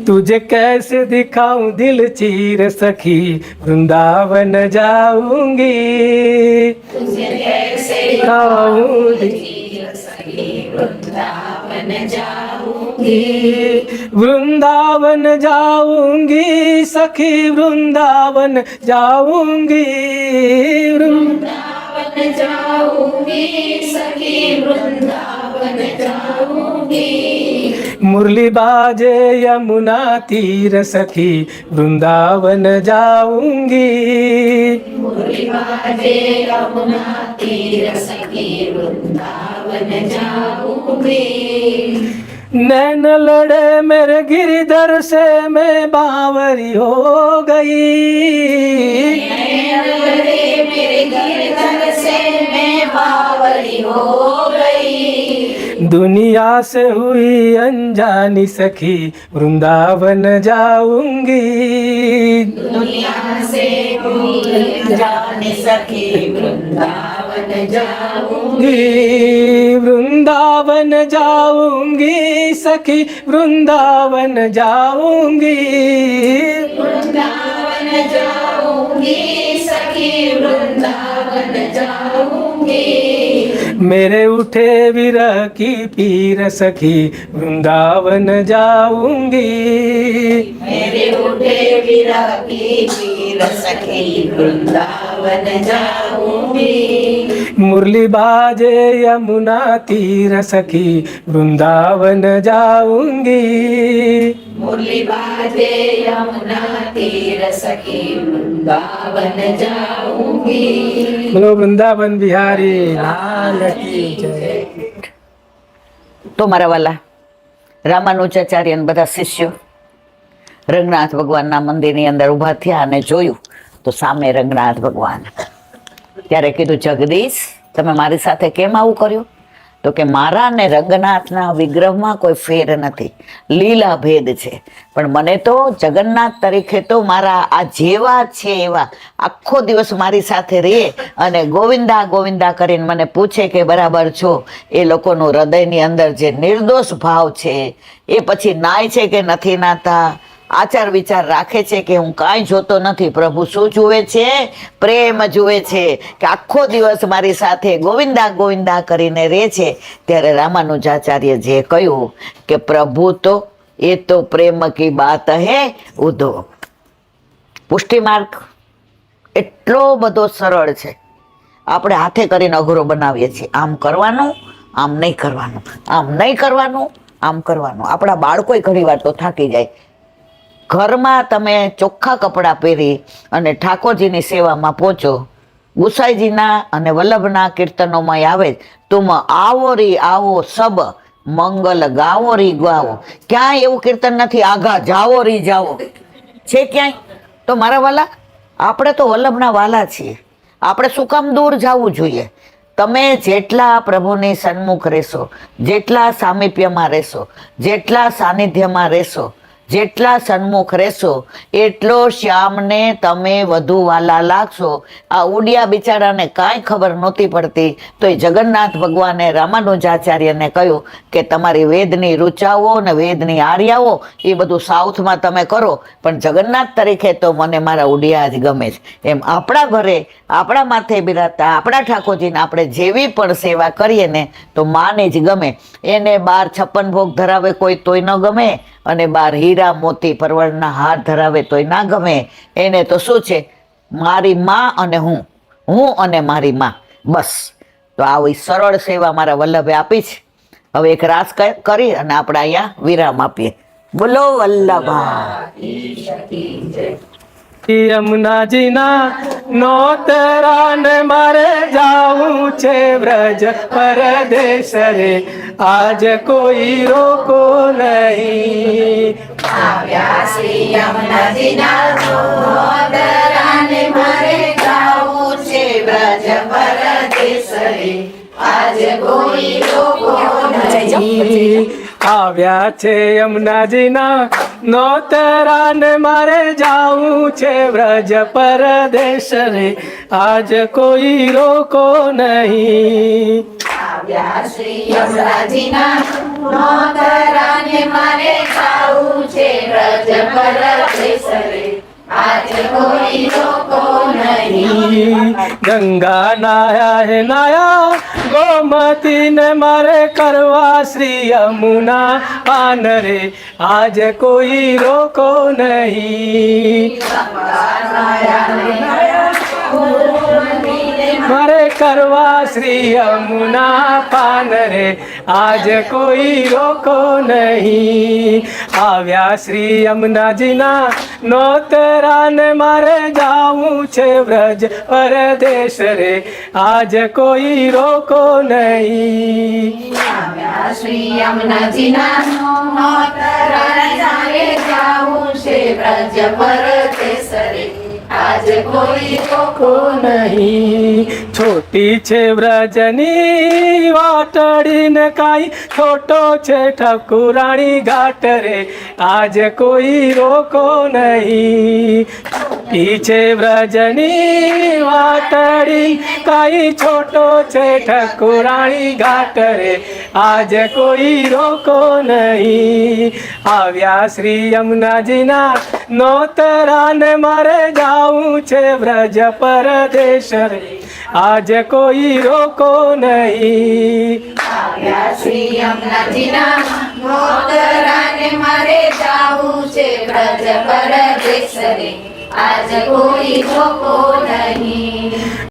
तुझे कैसे दिखाऊं दिल चीर सखी, वृंदावन जाऊंगी। तुझे कैसे दिखाऊं दिल चीर सखी, वृंदावन जाऊंगी। वृंदावन जाऊंगी सखी, वृंदावन जाऊंगी। वृंदावन जाऊंगी सखी, वृंदावन जाऊंगी। मुरली बाजे यमुना तीर सखी, वृंदावन जाऊंगी। मुरली बाजे यमुना तीर सखी, वृंदावन जाऊंगी। नैन लड़े मेरे गिरधर से मैं बावरी हो गई। नैन लड़े मेरे गिरधर से मैं बावरी हो गई। दुनिया से हुई अनजानी सखी, वृंदावन जाऊंगी। दुनिया से हुई अनजानी सखी, वृंदावन जाऊंगी। वृंदावन वृंदावन जाऊंगी सखी वृंदावन जाऊंगी, वृंदावन जाऊंगी सखी वृंदावन जाऊंगी। मेरे उठे विरह की पीर सखी वृंदावन जाऊंगी, मेरे उठे विरह की पीर सखी वृंदावन जाऊंगी। मुरली बाजे यमुना तीर सखी वृंदावन जाऊंगी, मुरली बाजे यमुना तीर सखी वृंदावन जाऊंगी। बोलो वृंदावन बिहारी लाल की जय। તો મારા વાલા રામાનુજાચાર્ય અને બધા શિષ્યો રંગનાથ ભગવાનના મંદિરની અંદર ઊભા થયા અને જોયું તો સામે રંગનાથ ભગવાન. ત્યારે કીધું, જગદીશ તમે મારી સાથે કેમ આવું કર્યું? તો કે મારા ને રંગનાથના વિગ્રહમાં કોઈ ફેર નથી, લીલા ભેદ છે. પણ મને તો જગન્નાથ તરીકે તો મારા આ જેવા છે એવા આખો દિવસ મારી સાથે રહે અને ગોવિંદા ગોવિંદા કરીને મને પૂછે કે બરાબર છો. એ લોકોનું હૃદયની અંદર જે નિર્દોષ ભાવ છે એ પછી નાય છે કે નથી નાતા, આચાર વિચાર રાખે છે કે હું કાંઈ જોતો નથી, પ્રભુ શું જુએ છે? પ્રેમ જુએ છે કે આખો દિવસ મારી સાથે ગોવિંદા ગોવિંદા કરીને રહે છે. ત્યારે રામાનુજાચાર્ય જે કહ્યું કે પ્રભુ તો એ તો પ્રેમ કી બાત હે ઉધો. પુષ્ટિ માર્ગ એટલો બધો સરળ છે, આપણે હાથે કરીને અઘરો બનાવીએ છીએ. આમ કરવાનું, આમ નહીં કરવાનું, આમ નહીં કરવાનું, આમ કરવાનું. આપણા બાળકોય ઘણી વાર તો થાકી જાય. ઘરમાં તમે ચોખ્ખા કપડાં પહેરી અને ઠાકોરજીની સેવામાં પહોંચો, ગુસાઈજીના અને વલ્લભના કીર્તનોમાં આવે તુમ આવો રી આવો સબ મંગલ ગાવો રી ગાવો. ક્યાંય એવું કીર્તન નથી આઘા જાવો રી જાવો છે ક્યાંય? તો મારા વાલા, આપણે તો વલ્લભના વાલા છીએ, આપણે શું કામ દૂર જવું જોઈએ? તમે જેટલા પ્રભુની સન્મુખ રહેશો, જેટલા સામીપ્યમાં રહેશો, જેટલા સાનિધ્યમાં રહેશો, જેટલા સન્મુખ રહેશો એટલો શ્યામને તમે વધુ વાલા લાગશો. આ ઉડિયા બિચારાને કાંઈ ખબર નહોતી પડતી તો એ જગન્નાથ ભગવાને રામાનુજાચાર્યને કહ્યું કે તમારી વેદની રૂચાઓ અને વેદની આર્યાઓ એ બધું સાઉથમાં તમે કરો, પણ જગન્નાથ તરીકે તો મને મારા ઉડિયા જ ગમે છે. એમ આપણા ઘરે આપણા માથે બિરાજતા આપણા ઠાકોરજીને આપણે જેવી પણ સેવા કરીએ ને તો માને જ ગમે. એને 56 ભોગ ધરાવે કોઈ તોય ન ગમે, અને 12 હીરા મોતી પરવળના હાર ધરાવે તોય ના ગમે. એને તો શું છે, મારી માં અને હું અને મારી માં, બસ. તો આવી સરળ સેવા મારા વલ્લભે આપી છે. હવે એક રાસ કરી અને આપણે અહીંયા વિરામ આપીએ. બોલો વલ્લભા. યમુનાજીના નોતરાને મારે જાવું છે વ્રજ પરદેશ રે, આજ કોઈ રોકો નહીં. આવ્યા શ્રી યમુનાજીના નોતરાને મારે જાવું છે વ્રજ પરદેશ રે, આજ કોઈ રોકો નહીં. આવ્યા છે યમુનાજીના નોતરાને મારે જાવું છે વ્રજ પરદેશ રે, આજ કોઈ રોકો નહીં. આવ્યા શ્રી યમુનાજીના નોતરાને મારે જાવું છે વ્રજ પરદેશ રે, આજ કોઈ રોકો નહીં. ગંગા નાયા હે નાયા ગોમતી ને મારે કરવા શ્રી યમુના પાન રે, આજ કોઈ રોકો નહીં. મારે કરવા શ્રી યમુના પાન રે, આજ કોઈ રોકો નહીં. આવ્યા શ્રી યમુનાજીના નોતરાને મારે જાવું છે વ્રજ પરદેશ રે, આજ કોઈ રોકો નહીં. આવ્યા શ્રી યમુનાજીના નોતરાને મારે જાવું છે વ્રજ પરદેશ રે, આજ કોઈ કો નહીં. છોટી છે વ્રજની વાટડીને કાંઈ, છોટો છે ઠકુરાણી ઘાટ રે, આજ કોઈ રોકો નહીં. છોટી છે વ્રજની વાટડી કાંઈ, છોટો છે ઠકુરાણી ઘાટ રે, આજ કોઈ રોકો નહીં. આવ્યા શ્રી યમુનાજીના નોતરાને મારે જાવું છે વ્રજ પરદેશ રે, આજ કોઈ રોકો નહીં. આવ્યા શ્રી યમુનાજીના મોતરાને મારે જાવું છે વ્રજ પરદેશ રે, આજ કોઈ રોકો નહીં.